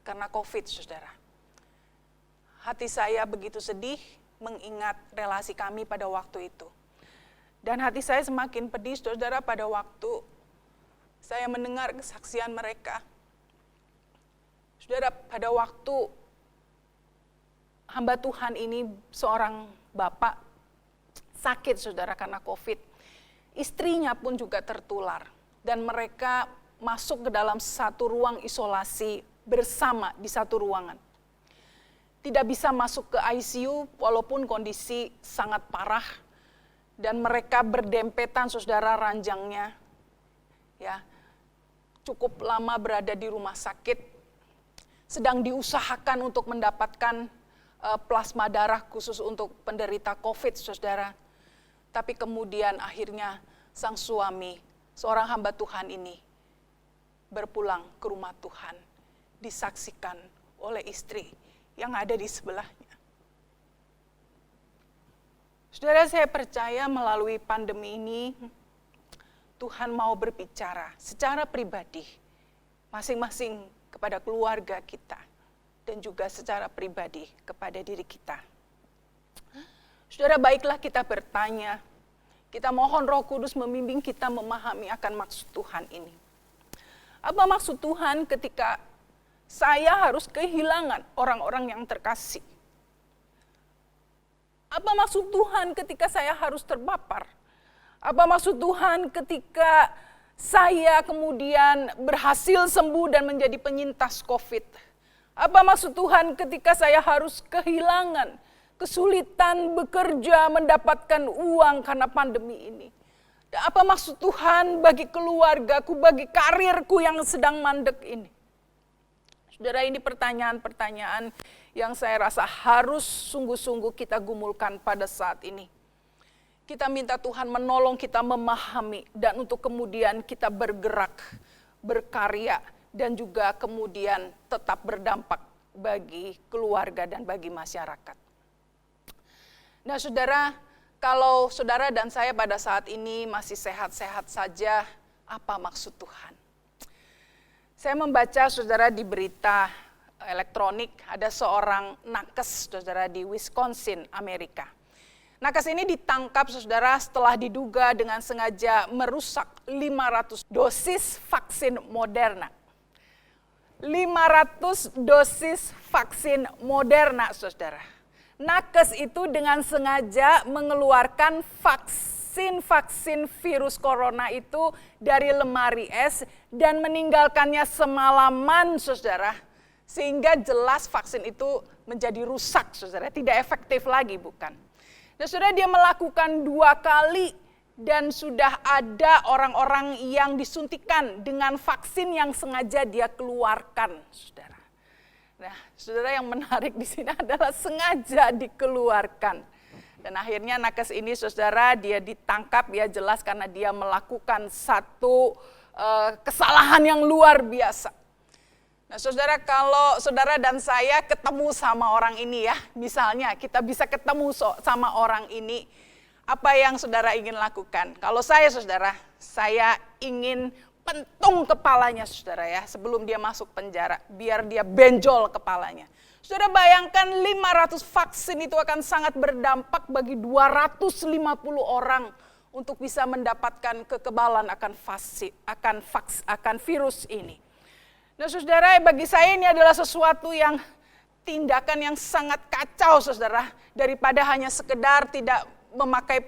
Speaker 2: karena COVID, saudara. Hati saya begitu sedih mengingat relasi kami pada waktu itu. Dan hati saya semakin pedih, saudara, pada waktu saya mendengar kesaksian mereka. Saudara, pada waktu hamba Tuhan ini, seorang bapak sakit, saudara, karena COVID. Istrinya pun juga tertular. Dan mereka masuk ke dalam satu ruang isolasi bersama di satu ruangan. Tidak bisa masuk ke ICU walaupun kondisi sangat parah. Dan mereka berdempetan, saudara, ranjangnya. Ya, cukup lama berada di rumah sakit. Sedang diusahakan untuk mendapatkan plasma darah khusus untuk penderita COVID, saudara. Tapi kemudian akhirnya sang suami, seorang hamba Tuhan ini, berpulang ke rumah Tuhan, disaksikan oleh istri yang ada di sebelahnya. Saudara, saya percaya melalui pandemi ini, Tuhan mau berbicara secara pribadi, masing-masing kepada keluarga kita, dan juga secara pribadi kepada diri kita. Saudara, baiklah kita bertanya, kita mohon Roh Kudus membimbing kita memahami akan maksud Tuhan ini. Apa maksud Tuhan ketika saya harus kehilangan orang-orang yang terkasih? Apa maksud Tuhan ketika saya harus terpapar? Apa maksud Tuhan ketika saya kemudian berhasil sembuh dan menjadi penyintas COVID? Apa maksud Tuhan ketika saya harus kehilangan, kesulitan bekerja, mendapatkan uang karena pandemi ini? Dan apa maksud Tuhan bagi keluargaku, bagi karirku yang sedang mandek ini? Saudara, ini pertanyaan-pertanyaan yang saya rasa harus sungguh-sungguh kita gumulkan pada saat ini. Kita minta Tuhan menolong kita memahami dan untuk kemudian kita bergerak, berkarya, dan juga kemudian tetap berdampak bagi keluarga dan bagi masyarakat. Nah, saudara, kalau saudara dan saya pada saat ini masih sehat-sehat saja, apa maksud Tuhan? Saya membaca, saudara, di berita elektronik ada seorang nakes, saudara, di Wisconsin, Amerika. Nakes ini ditangkap, saudara, setelah diduga dengan sengaja merusak 500 dosis vaksin Moderna. 500 dosis vaksin Moderna, saudara. Nakes itu dengan sengaja mengeluarkan vaksin virus corona itu dari lemari es dan meninggalkannya semalaman, saudara. Sehingga jelas vaksin itu menjadi rusak, saudara. Tidak efektif lagi, bukan? Dan saudara, dia melakukan 2 kali dan sudah ada orang-orang yang disuntikan dengan vaksin yang sengaja dia keluarkan, saudara. Nah, saudara, yang menarik di sini adalah sengaja dikeluarkan. Dan akhirnya nakes ini, saudara, dia ditangkap, ya jelas karena dia melakukan satu kesalahan yang luar biasa. Nah, saudara, kalau saudara dan saya ketemu sama orang ini, ya, misalnya kita bisa ketemu sama orang ini, apa yang saudara ingin lakukan? Kalau saya, saudara, saya ingin pentung kepalanya saudara ya, sebelum dia masuk penjara, biar dia benjol kepalanya. Saudara bayangkan 500 vaksin itu akan sangat berdampak bagi 250 orang untuk bisa mendapatkan kekebalan akan virus ini. Nah saudara, bagi saya ini adalah sesuatu yang tindakan yang sangat kacau saudara, daripada hanya sekedar tidak memakai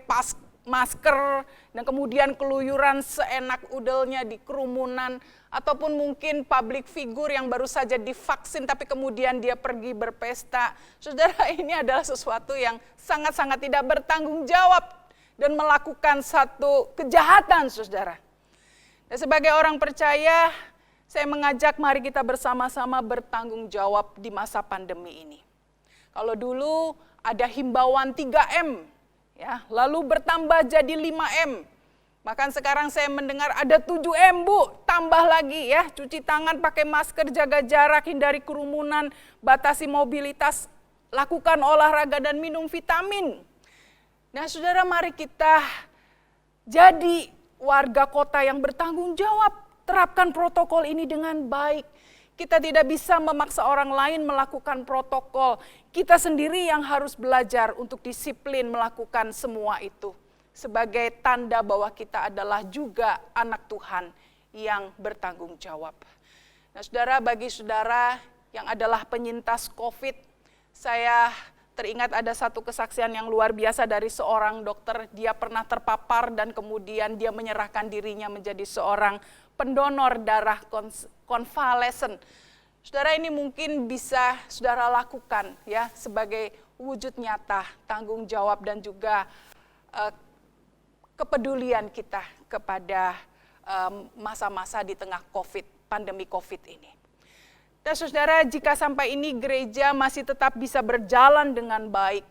Speaker 2: masker dan kemudian keluyuran seenak udelnya di kerumunan, ataupun mungkin public figure yang baru saja divaksin tapi kemudian dia pergi berpesta. Saudara, ini adalah sesuatu yang sangat-sangat tidak bertanggung jawab dan melakukan satu kejahatan saudara. Dan sebagai orang percaya, saya mengajak mari kita bersama-sama bertanggung jawab di masa pandemi ini. Kalau dulu ada himbauan 3M, ya, lalu bertambah jadi 5M. Bahkan sekarang saya mendengar ada 7M Bu, tambah lagi ya, cuci tangan, pakai masker, jaga jarak, hindari kerumunan, batasi mobilitas, lakukan olahraga dan minum vitamin. Nah saudara, mari kita jadi warga kota yang bertanggung jawab. Terapkan protokol ini dengan baik. Kita tidak bisa memaksa orang lain melakukan protokol. Kita sendiri yang harus belajar untuk disiplin melakukan semua itu. Sebagai tanda bahwa kita adalah juga anak Tuhan yang bertanggung jawab. Nah saudara, bagi saudara yang adalah penyintas COVID, saya teringat ada satu kesaksian yang luar biasa dari seorang dokter. Dia pernah terpapar dan kemudian dia menyerahkan dirinya menjadi seorang pendonor darah konvalesen. Saudara, ini mungkin bisa saudara lakukan ya sebagai wujud nyata tanggung jawab dan juga kepedulian kita kepada masa-masa di tengah pandemi COVID ini. Dan saudara, jika sampai ini gereja masih tetap bisa berjalan dengan baik,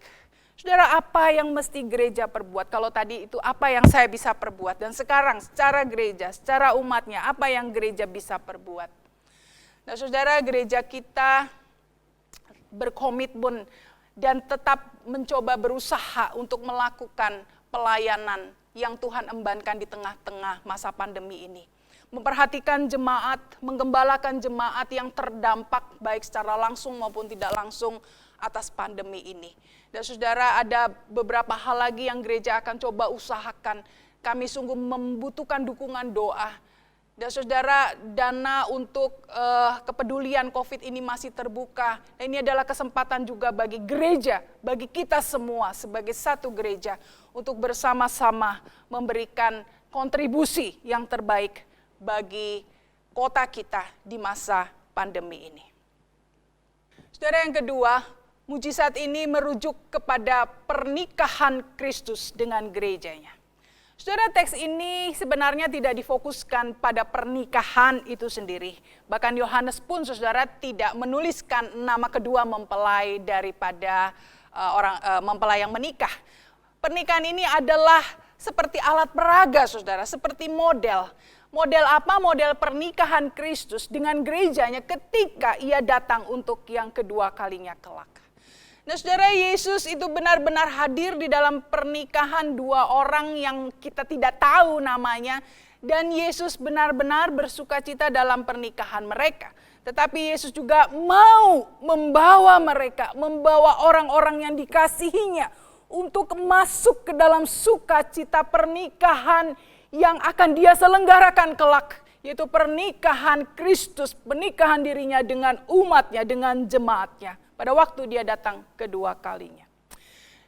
Speaker 2: saudara, apa yang mesti gereja perbuat? Kalau tadi itu apa yang saya bisa perbuat, dan sekarang secara gereja, secara umatnya, apa yang gereja bisa perbuat? Nah saudara, gereja kita berkomitmen dan tetap mencoba berusaha untuk melakukan pelayanan yang Tuhan embankan di tengah-tengah masa pandemi ini. Memperhatikan jemaat, menggembalakan jemaat yang terdampak baik secara langsung maupun tidak langsung atas pandemi ini. Dan saudara, ada beberapa hal lagi yang gereja akan coba usahakan. Kami sungguh membutuhkan dukungan doa. Dan saudara, dana untuk kepedulian COVID ini masih terbuka. Dan ini adalah kesempatan juga bagi gereja, bagi kita semua sebagai satu gereja untuk bersama-sama memberikan kontribusi yang terbaik bagi kota kita di masa pandemi ini. Saudara, yang kedua, mujizat ini merujuk kepada pernikahan Kristus dengan gerejanya. Saudara, teks ini sebenarnya tidak difokuskan pada pernikahan itu sendiri. Bahkan Yohanes pun saudara tidak menuliskan nama kedua mempelai daripada mempelai yang menikah. Pernikahan ini adalah seperti alat peraga saudara, seperti model. Model apa? Model pernikahan Kristus dengan gerejanya ketika ia datang untuk yang kedua kalinya kelak. Nah saudara, Yesus itu benar-benar hadir di dalam pernikahan dua orang yang kita tidak tahu namanya. Dan Yesus benar-benar bersukacita dalam pernikahan mereka. Tetapi Yesus juga mau membawa mereka, membawa orang-orang yang dikasihinya untuk masuk ke dalam sukacita pernikahan yang akan dia selenggarakan kelak. Yaitu pernikahan Kristus, pernikahan dirinya dengan umatnya, dengan jemaatnya. Pada waktu dia datang kedua kalinya.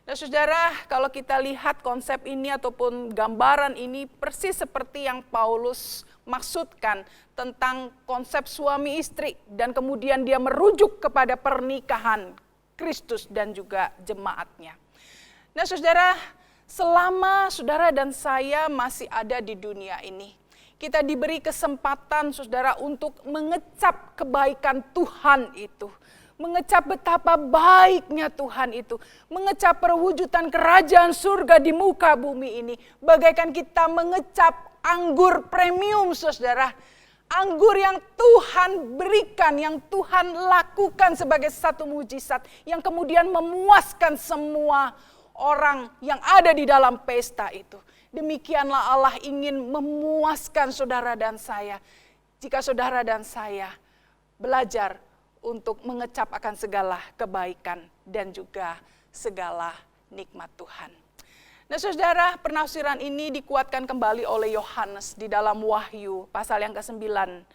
Speaker 2: Nah saudara, kalau kita lihat konsep ini ataupun gambaran ini persis seperti yang Paulus maksudkan tentang konsep suami istri. Dan kemudian dia merujuk kepada pernikahan Kristus dan juga jemaatnya. Nah saudara, selama saudara dan saya masih ada di dunia ini, kita diberi kesempatan saudara untuk mengecap kebaikan Tuhan itu. Mengecap betapa baiknya Tuhan itu. Mengecap perwujudan kerajaan surga di muka bumi ini. Bagaikan kita mengecap anggur premium saudara. Anggur yang Tuhan berikan, yang Tuhan lakukan sebagai satu mujizat. Yang kemudian memuaskan semua orang yang ada di dalam pesta itu. Demikianlah Allah ingin memuaskan saudara dan saya. Jika saudara dan saya belajar untuk mengecap akan segala kebaikan dan juga segala nikmat Tuhan. Nah saudara, penafsiran ini dikuatkan kembali oleh Yohanes di dalam Wahyu pasal yang ke-19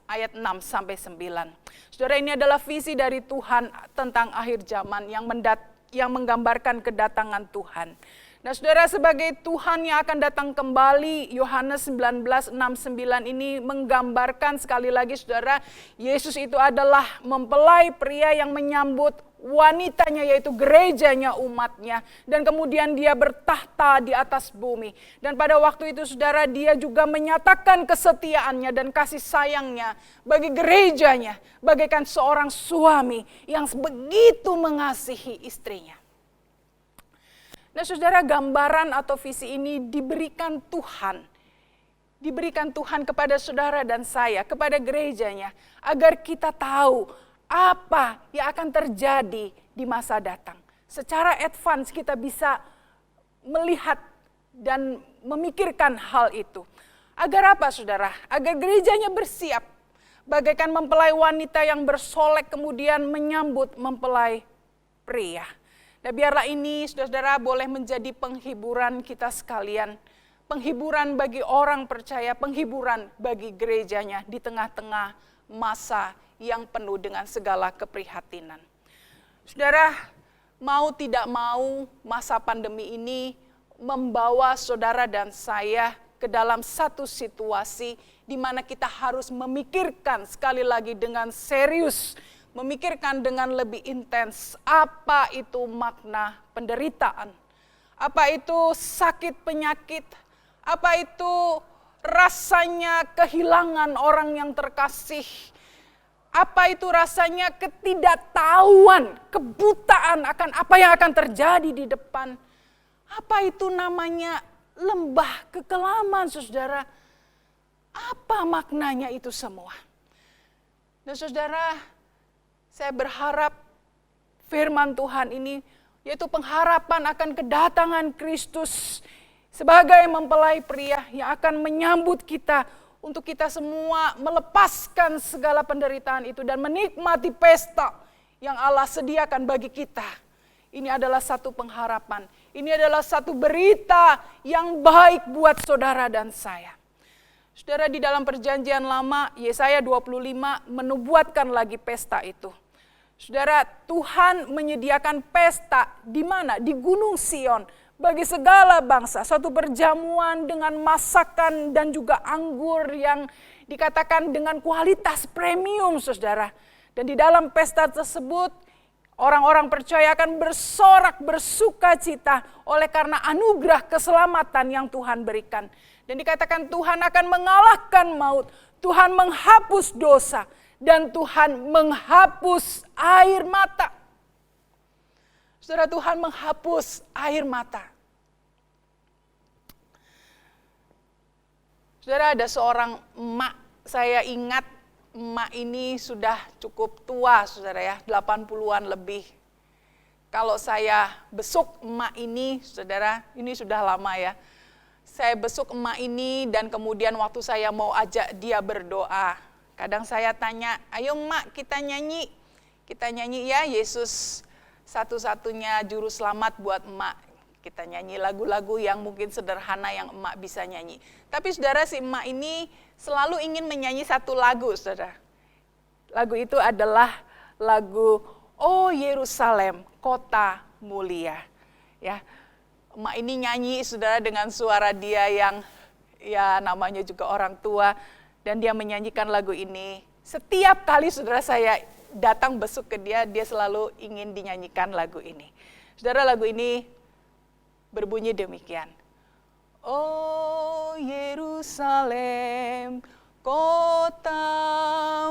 Speaker 2: ayat 6 sampai 9. Saudara, ini adalah visi dari Tuhan tentang akhir zaman yang menggambarkan kedatangan Tuhan. Nah saudara, sebagai Tuhan yang akan datang kembali, Yohanes 19:6-9 ini menggambarkan sekali lagi saudara, Yesus itu adalah mempelai pria yang menyambut wanitanya, yaitu gerejanya, umatnya. Dan kemudian dia bertahta di atas bumi. Dan pada waktu itu saudara, dia juga menyatakan kesetiaannya dan kasih sayangnya bagi gerejanya, bagaikan seorang suami yang begitu mengasihi istrinya. Nah saudara, gambaran atau visi ini diberikan Tuhan. Diberikan Tuhan kepada saudara dan saya, kepada gerejanya. Agar kita tahu apa yang akan terjadi di masa datang. Secara advance kita bisa melihat dan memikirkan hal itu. Agar apa saudara? Agar gerejanya bersiap. Bagaikan mempelai wanita yang bersolek kemudian menyambut mempelai pria. Nah biarlah ini saudara-saudara boleh menjadi penghiburan kita sekalian. Penghiburan bagi orang percaya, penghiburan bagi gerejanya di tengah-tengah masa yang penuh dengan segala keprihatinan. Saudara, mau tidak mau masa pandemi ini membawa saudara dan saya ke dalam satu situasi di mana kita harus memikirkan sekali lagi dengan serius, memikirkan dengan lebih intens apa itu makna penderitaan, apa itu sakit penyakit, apa itu rasanya kehilangan orang yang terkasih, apa itu rasanya ketidaktahuan, kebutaan akan apa yang akan terjadi di depan, apa itu namanya lembah kekelaman saudara, apa maknanya itu semua. Dan saudara, saya berharap firman Tuhan ini, yaitu pengharapan akan kedatangan Kristus sebagai mempelai pria yang akan menyambut kita untuk kita semua melepaskan segala penderitaan itu dan menikmati pesta yang Allah sediakan bagi kita. Ini adalah satu pengharapan, ini adalah satu berita yang baik buat saudara dan saya. Saudara, di dalam perjanjian lama, Yesaya 25 menubuatkan lagi pesta itu. Saudara, Tuhan menyediakan pesta di mana? Di Gunung Sion bagi segala bangsa. Suatu perjamuan dengan masakan dan juga anggur yang dikatakan dengan kualitas premium, saudara. Dan di dalam pesta tersebut, orang-orang percaya akan bersorak bersuka cita oleh karena anugerah keselamatan yang Tuhan berikan. Dan dikatakan Tuhan akan mengalahkan maut, Tuhan menghapus dosa, dan Tuhan menghapus air mata. Saudara, Tuhan menghapus air mata. Saudara, ada seorang emak, saya ingat emak ini sudah cukup tua, saudara ya, 80-an lebih. Kalau saya besuk emak ini, saudara, ini sudah lama ya. Saya besuk emak ini dan kemudian waktu saya mau ajak dia berdoa, kadang saya tanya, ayo emak kita nyanyi ya, Yesus satu-satunya juru selamat buat emak. Kita nyanyi lagu-lagu yang mungkin sederhana yang emak bisa nyanyi. Tapi saudara, si emak ini selalu ingin menyanyi satu lagu, saudara. Lagu itu adalah lagu Oh Yerusalem, Kota Mulia. Ya, emak ini nyanyi, saudara, dengan suara dia yang ya namanya juga orang tua. Dan dia menyanyikan lagu ini. Setiap kali saudara saya datang besuk ke dia, dia selalu ingin dinyanyikan lagu ini. Saudara, lagu ini berbunyi demikian. Oh Yerusalem, kota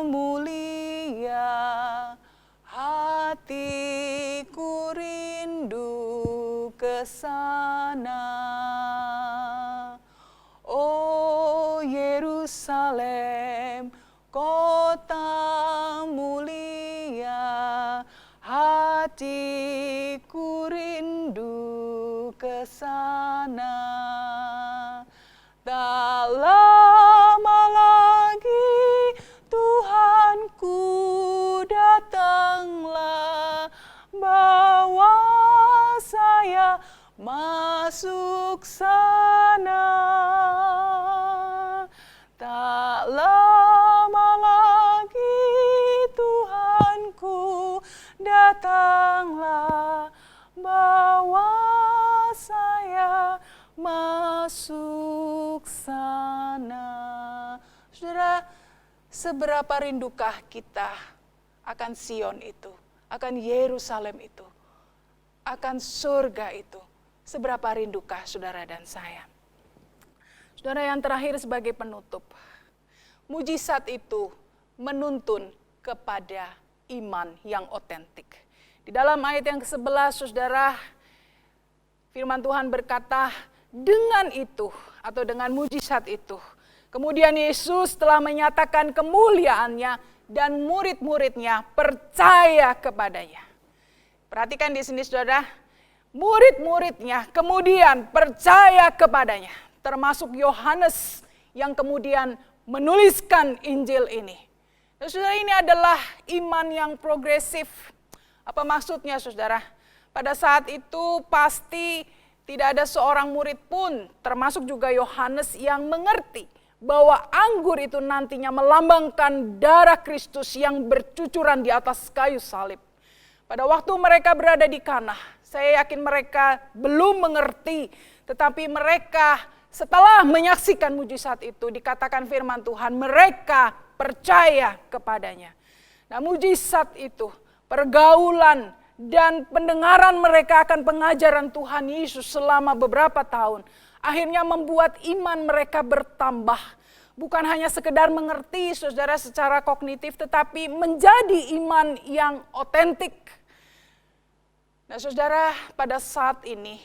Speaker 2: mulia, hatiku rindu ke sana. Oh Yerusalem, kota mulia, hatiku rindu ke sana. masuk sana. Tak lama lagi Tuhanku datanglah, bawa saya masuk sana. Saudara, seberapa rindukah kita akan Sion itu, akan Yerusalem itu, akan surga itu? Seberapa rindukah saudara dan saya? Saudara, yang terakhir sebagai penutup, mujizat itu menuntun kepada iman yang otentik. Di dalam ayat yang ke-11, saudara, firman Tuhan berkata, dengan itu atau dengan mujizat itu, kemudian Yesus telah menyatakan kemuliaannya dan murid-muridnya percaya kepadanya. Perhatikan di sini saudara, murid-muridnya kemudian percaya kepadanya. Termasuk Yohanes yang kemudian menuliskan Injil ini. Dan saudara, ini adalah iman yang progresif. Apa maksudnya saudara? Pada saat itu pasti tidak ada seorang murid pun, termasuk juga Yohanes, yang mengerti bahwa anggur itu nantinya melambangkan darah Kristus yang bercucuran di atas kayu salib. Pada waktu mereka berada di Kana, saya yakin mereka belum mengerti, tetapi mereka setelah menyaksikan mujizat itu, dikatakan firman Tuhan, mereka percaya kepadanya. Nah, mujizat itu, pergaulan dan pendengaran mereka akan pengajaran Tuhan Yesus selama beberapa tahun, akhirnya membuat iman mereka bertambah. Bukan hanya sekedar mengerti saudara secara kognitif, tetapi menjadi iman yang otentik. Nah saudara, pada saat ini,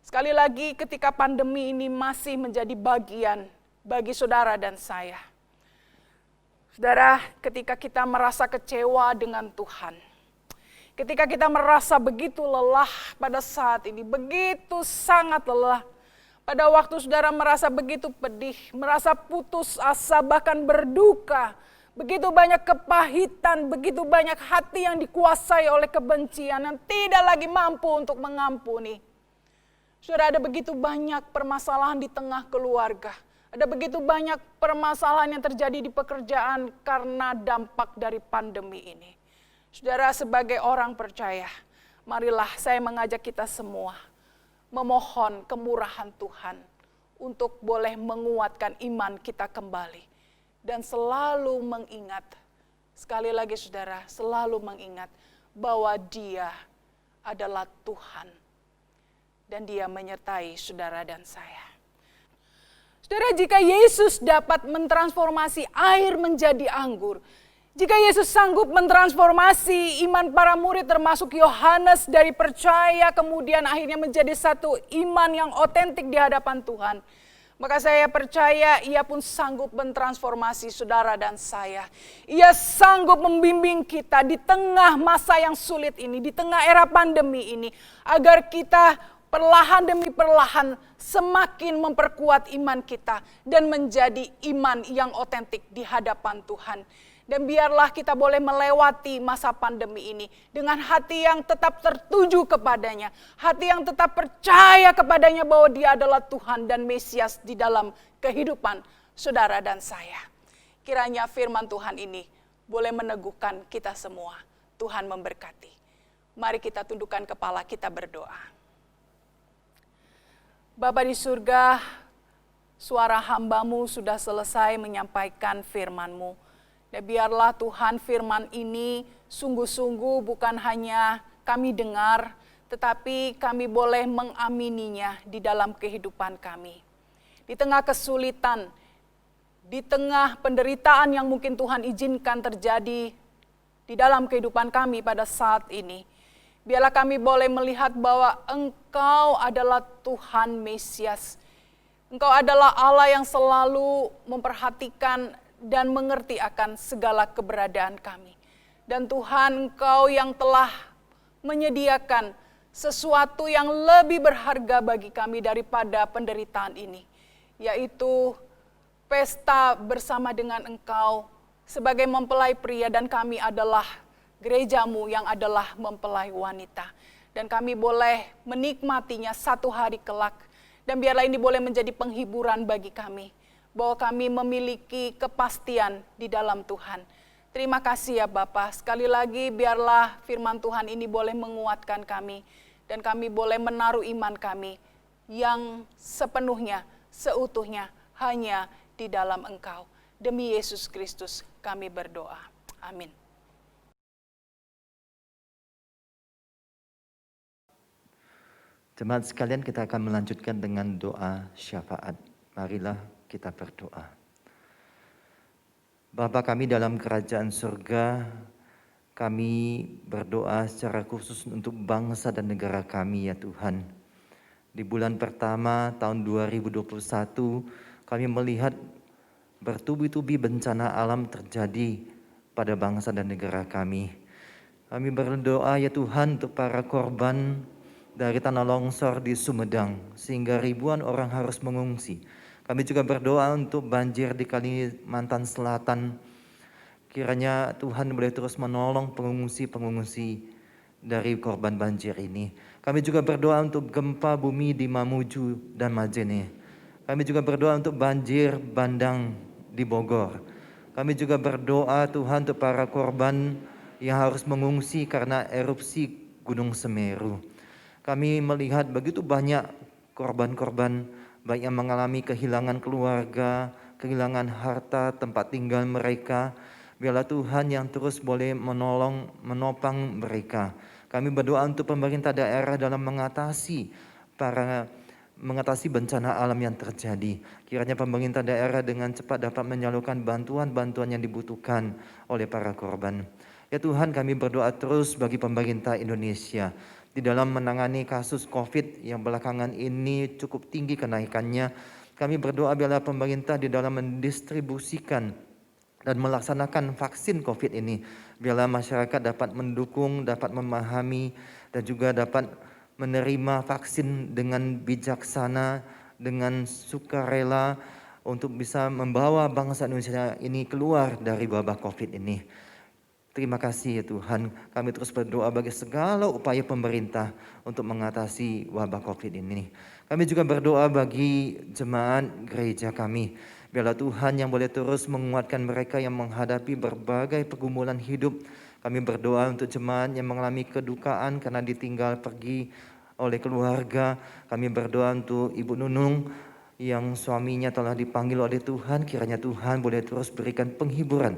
Speaker 2: sekali lagi ketika pandemi ini masih menjadi bagian bagi saudara dan saya. Saudara, ketika kita merasa kecewa dengan Tuhan, ketika kita merasa begitu lelah pada saat ini, begitu sangat lelah, pada waktu saudara merasa begitu pedih, merasa putus asa, bahkan berduka, begitu banyak kepahitan, begitu banyak hati yang dikuasai oleh kebencian yang tidak lagi mampu untuk mengampuni. Saudara, ada begitu banyak permasalahan di tengah keluarga. Ada begitu banyak permasalahan yang terjadi di pekerjaan karena dampak dari pandemi ini. Saudara, sebagai orang percaya, marilah saya mengajak kita semua memohon kemurahan Tuhan untuk boleh menguatkan iman kita kembali. Dan selalu mengingat, sekali lagi saudara, selalu mengingat bahwa Dia adalah Tuhan. Dan Dia menyertai saudara dan saya. Saudara, jika Yesus dapat mentransformasi air menjadi anggur, jika Yesus sanggup mentransformasi iman para murid termasuk Yohanes dari percaya kemudian akhirnya menjadi satu iman yang otentik di hadapan Tuhan, maka saya percaya Ia pun sanggup mentransformasi saudara dan saya. Ia sanggup membimbing kita di tengah masa yang sulit ini, di tengah era pandemi ini, agar kita perlahan demi perlahan semakin memperkuat iman kita dan menjadi iman yang otentik di hadapan Tuhan. Dan biarlah kita boleh melewati masa pandemi ini dengan hati yang tetap tertuju kepadanya, hati yang tetap percaya kepadanya bahwa Dia adalah Tuhan dan Mesias di dalam kehidupan saudara dan saya. Kiranya firman Tuhan ini boleh meneguhkan kita semua. Tuhan memberkati. Mari kita tundukkan kepala, kita berdoa. Bapa di surga, suara hamba-Mu sudah selesai menyampaikan firman-Mu. Dan biarlah Tuhan firman ini sungguh-sungguh bukan hanya kami dengar, tetapi kami boleh mengamininya di dalam kehidupan kami. Di tengah kesulitan, di tengah penderitaan yang mungkin Tuhan izinkan terjadi di dalam kehidupan kami pada saat ini, biarlah kami boleh melihat bahwa Engkau adalah Tuhan Mesias. Engkau adalah Allah yang selalu memperhatikan dan mengerti akan segala keberadaan kami. Dan Tuhan, Engkau yang telah menyediakan sesuatu yang lebih berharga bagi kami daripada penderitaan ini, yaitu pesta bersama dengan Engkau sebagai mempelai pria dan kami adalah gereja-Mu yang adalah mempelai wanita. dan kami boleh menikmatinya satu hari kelak. Dan biarlah ini boleh menjadi penghiburan bagi kami, bahwa kami memiliki kepastian di dalam Tuhan. Terima kasih ya Bapa. Sekali lagi biarlah firman Tuhan ini boleh menguatkan kami, dan kami boleh menaruh iman kami yang sepenuhnya, seutuhnya hanya di dalam Engkau. Demi Yesus Kristus kami berdoa. Amin.
Speaker 3: Jemaat sekalian, kita akan melanjutkan dengan doa syafaat. Marilah kita berdoa. Bapa kami dalam kerajaan surga, kami berdoa secara khusus untuk bangsa dan negara kami ya Tuhan. Di bulan pertama tahun 2021, kami melihat bertubi-tubi bencana alam terjadi pada bangsa dan negara kami. Kami berdoa ya Tuhan untuk para korban dari tanah longsor di Sumedang, sehingga ribuan orang harus mengungsi. Kami juga berdoa untuk banjir di Kalimantan Selatan. Kiranya Tuhan boleh terus menolong pengungsi-pengungsi dari korban banjir ini. Kami juga berdoa untuk gempa bumi di Mamuju dan Majene. Kami juga berdoa untuk banjir bandang di Bogor. Kami juga berdoa Tuhan untuk para korban yang harus mengungsi karena erupsi Gunung Semeru. Kami melihat begitu banyak korban-korban, baik yang mengalami kehilangan keluarga, kehilangan harta, tempat tinggal mereka. Biarlah Tuhan yang terus boleh menolong, menopang mereka. Kami berdoa untuk pemerintah daerah dalam mengatasi bencana alam yang terjadi. Kiranya pemerintah daerah dengan cepat dapat menyalurkan bantuan-bantuan yang dibutuhkan oleh para korban. Ya Tuhan, kami berdoa terus bagi pemerintah Indonesia di dalam menangani kasus COVID yang belakangan ini cukup tinggi kenaikannya. Kami berdoa biarlah pemerintah di dalam mendistribusikan dan melaksanakan vaksin COVID ini. Biarlah masyarakat dapat mendukung, dapat memahami, dan juga dapat menerima vaksin dengan bijaksana, dengan sukarela untuk bisa membawa bangsa Indonesia ini keluar dari wabah COVID ini. Terima kasih ya Tuhan, kami terus berdoa bagi segala upaya pemerintah untuk mengatasi wabah COVID ini. Kami juga berdoa bagi jemaat gereja kami. Biarlah Tuhan yang boleh terus menguatkan mereka yang menghadapi berbagai pergumulan hidup. Kami berdoa untuk jemaat yang mengalami kedukaan karena ditinggal pergi oleh keluarga. Kami berdoa untuk Ibu Nunung yang suaminya telah dipanggil oleh Tuhan. Kiranya Tuhan boleh terus berikan penghiburan.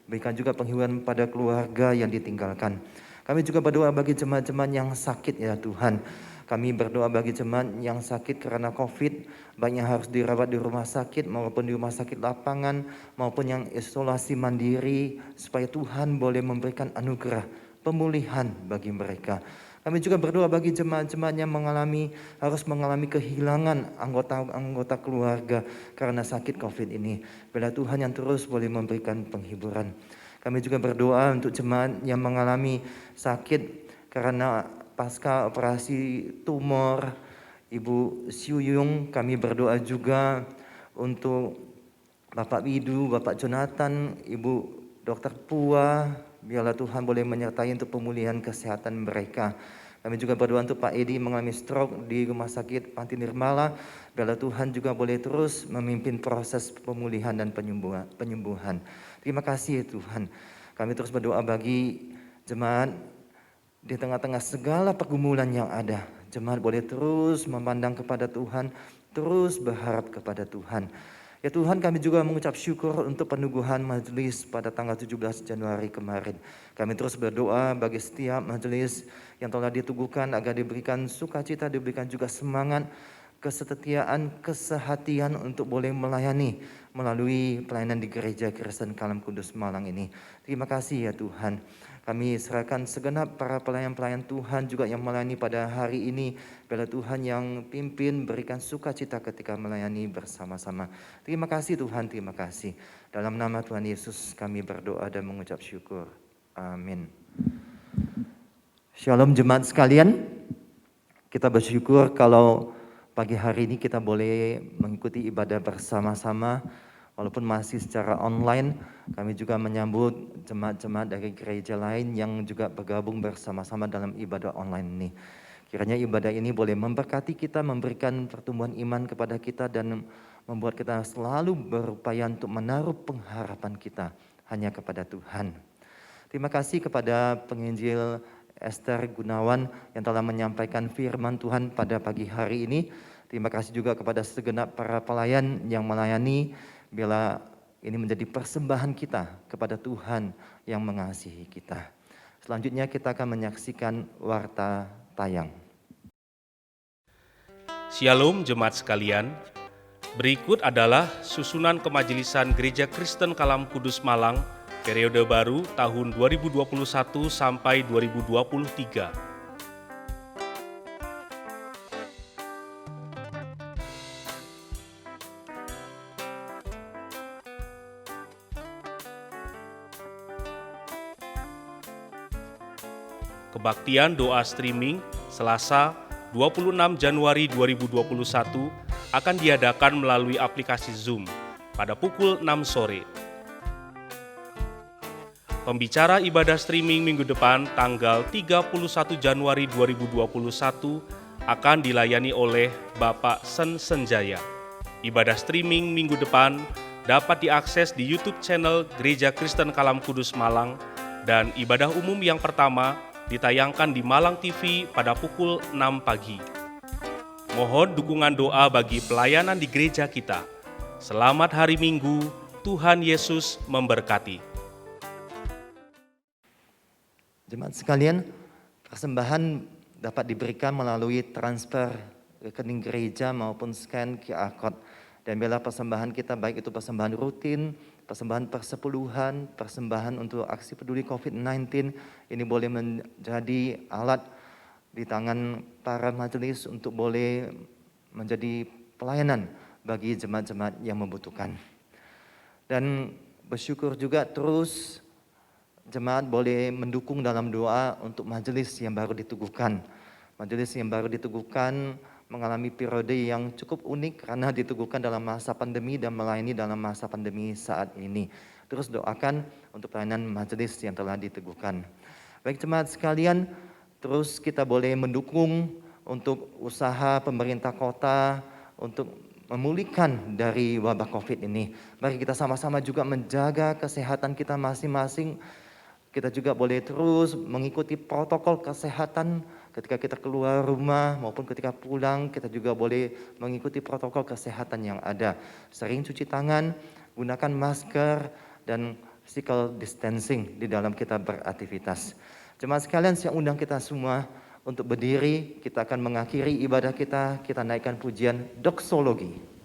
Speaker 3: Berikan juga penghiburan pada keluarga yang ditinggalkan. Kami juga berdoa bagi jemaat-jemaat yang sakit ya Tuhan. Kami berdoa bagi jemaat yang sakit karena COVID, baik yang harus dirawat di rumah sakit maupun di rumah sakit lapangan, maupun yang isolasi mandiri, supaya Tuhan boleh memberikan anugerah pemulihan bagi mereka. Kami juga berdoa bagi jemaat-jemaat yang harus mengalami kehilangan anggota keluarga karena sakit COVID ini. Biarlah Tuhan yang terus boleh memberikan penghiburan. Kami juga berdoa untuk jemaat yang mengalami sakit karena pasca operasi tumor Ibu Siuyung. Kami berdoa juga untuk Bapak Widu, Bapak Jonathan, Ibu Dr. Pua. Biarlah Tuhan boleh menyertai untuk pemulihan kesehatan mereka. Kami juga berdoa untuk Pak Edi mengalami stroke di Rumah Sakit Panti Nirmala. Biarlah Tuhan juga boleh terus memimpin proses pemulihan dan penyembuhan. Terima kasih ya Tuhan. Kami terus berdoa bagi jemaat di tengah-tengah segala pergumulan yang ada. Jemaat boleh terus memandang kepada Tuhan, terus berharap kepada Tuhan. Ya Tuhan, kami juga mengucap syukur untuk penuguhan majelis pada tanggal 17 Januari kemarin. Kami terus berdoa bagi setiap majelis yang telah dituguhkan agar diberikan sukacita, diberikan juga semangat, kesetiaan, kesehatian untuk boleh melayani melalui pelayanan di Gereja Kristen Kalam Kudus Malang ini. Terima kasih ya Tuhan. Kami serahkan segenap para pelayan-pelayan Tuhan juga yang melayani pada hari ini. Biarlah Tuhan yang pimpin, berikan sukacita ketika melayani bersama-sama. Terima kasih Tuhan, terima kasih. Dalam nama Tuhan Yesus kami berdoa dan mengucap syukur. Amin. Shalom jemaat sekalian. Kita bersyukur kalau pagi hari ini kita boleh mengikuti ibadah bersama-sama. Walaupun masih secara online, kami juga menyambut jemaat-jemaat dari gereja lain yang juga bergabung bersama-sama dalam ibadah online ini. Kiranya ibadah ini boleh memberkati kita, memberikan pertumbuhan iman kepada kita, dan membuat kita selalu berupaya untuk menaruh pengharapan kita hanya kepada Tuhan. Terima kasih kepada penginjil Esther Gunawan yang telah menyampaikan firman Tuhan pada pagi hari ini. Terima kasih juga kepada segenap para pelayan yang melayani, bila ini menjadi persembahan kita kepada Tuhan yang mengasihi kita. Selanjutnya kita akan menyaksikan warta tayang.
Speaker 4: Shalom jemaat sekalian, berikut adalah susunan kemajelisan Gereja Kristen Kalam Kudus Malang periode baru tahun 2021 sampai 2023. Kebaktian doa streaming Selasa 26 Januari 2021 akan diadakan melalui aplikasi Zoom pada pukul 6 sore. Pembicara ibadah streaming minggu depan tanggal 31 Januari 2021 akan dilayani oleh Bapak Sen Senjaya. Ibadah streaming minggu depan dapat diakses di YouTube channel Gereja Kristen Kalam Kudus Malang, dan ibadah umum yang pertama ditayangkan di Malang TV pada pukul 6 pagi. Mohon dukungan doa bagi pelayanan di gereja kita. Selamat hari Minggu, Tuhan Yesus memberkati.
Speaker 3: Jemaat sekalian, persembahan dapat diberikan melalui transfer rekening gereja maupun scan QR Code. Dan bila persembahan kita, baik itu persembahan rutin, persembahan persepuluhan, persembahan untuk aksi peduli COVID-19, ini boleh menjadi alat di tangan para majelis untuk boleh menjadi pelayanan bagi jemaat-jemaat yang membutuhkan. Dan bersyukur juga terus jemaat boleh mendukung dalam doa untuk majelis yang baru diteguhkan. Majelis yang baru diteguhkan mengalami periode yang cukup unik karena diteguhkan dalam masa pandemi dan melayani dalam masa pandemi saat ini. Terus doakan untuk pelayanan majelis yang telah diteguhkan. Baik jemaat sekalian, terus kita boleh mendukung untuk usaha pemerintah kota untuk memulihkan dari wabah COVID ini. Mari kita sama-sama juga menjaga kesehatan kita masing-masing. Kita juga boleh terus mengikuti protokol kesehatan ketika kita keluar rumah maupun ketika pulang. Kita juga boleh mengikuti protokol kesehatan yang ada. Sering cuci tangan, gunakan masker, dan physical distancing di dalam kita beraktivitas. Jemaat sekalian, saya undang kita semua untuk berdiri. Kita akan mengakhiri ibadah kita. Kita naikkan pujian doksologi.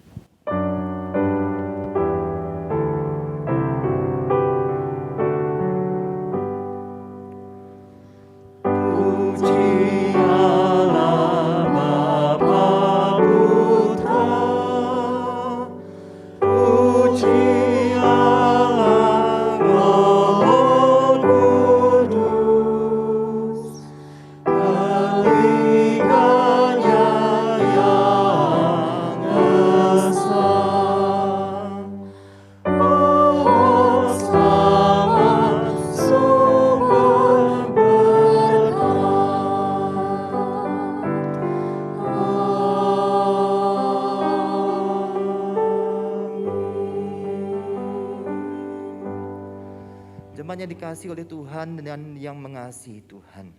Speaker 3: Jemaat yang dikasihi oleh Tuhan dan yang mengasihi Tuhan,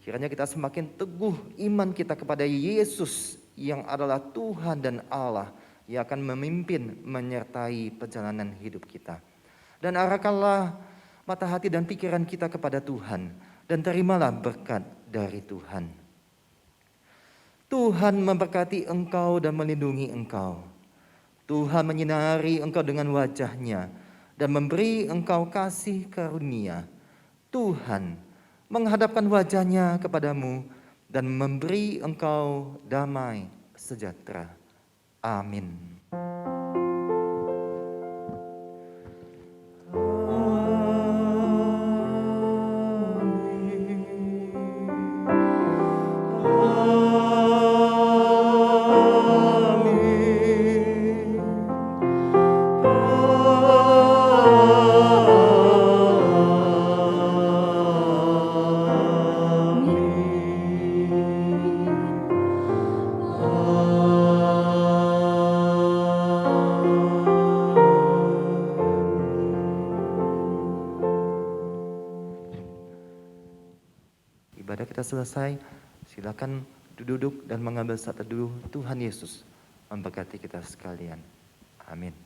Speaker 3: kiranya kita semakin teguh iman kita kepada Yesus yang adalah Tuhan dan Allah yang akan memimpin menyertai perjalanan hidup kita. Dan arahkanlah mata hati dan pikiran kita kepada Tuhan, dan terimalah berkat dari Tuhan. Tuhan memberkati engkau dan melindungi engkau. Tuhan menyinari engkau dengan wajah-Nya dan memberi engkau kasih karunia. Tuhan menghadapkan wajah-Nya kepadamu dan memberi engkau damai sejahtera. Amin. kita selesai, silakan duduk dan mengambil saat teduh. Tuhan Yesus memberkati kita sekalian. Amin.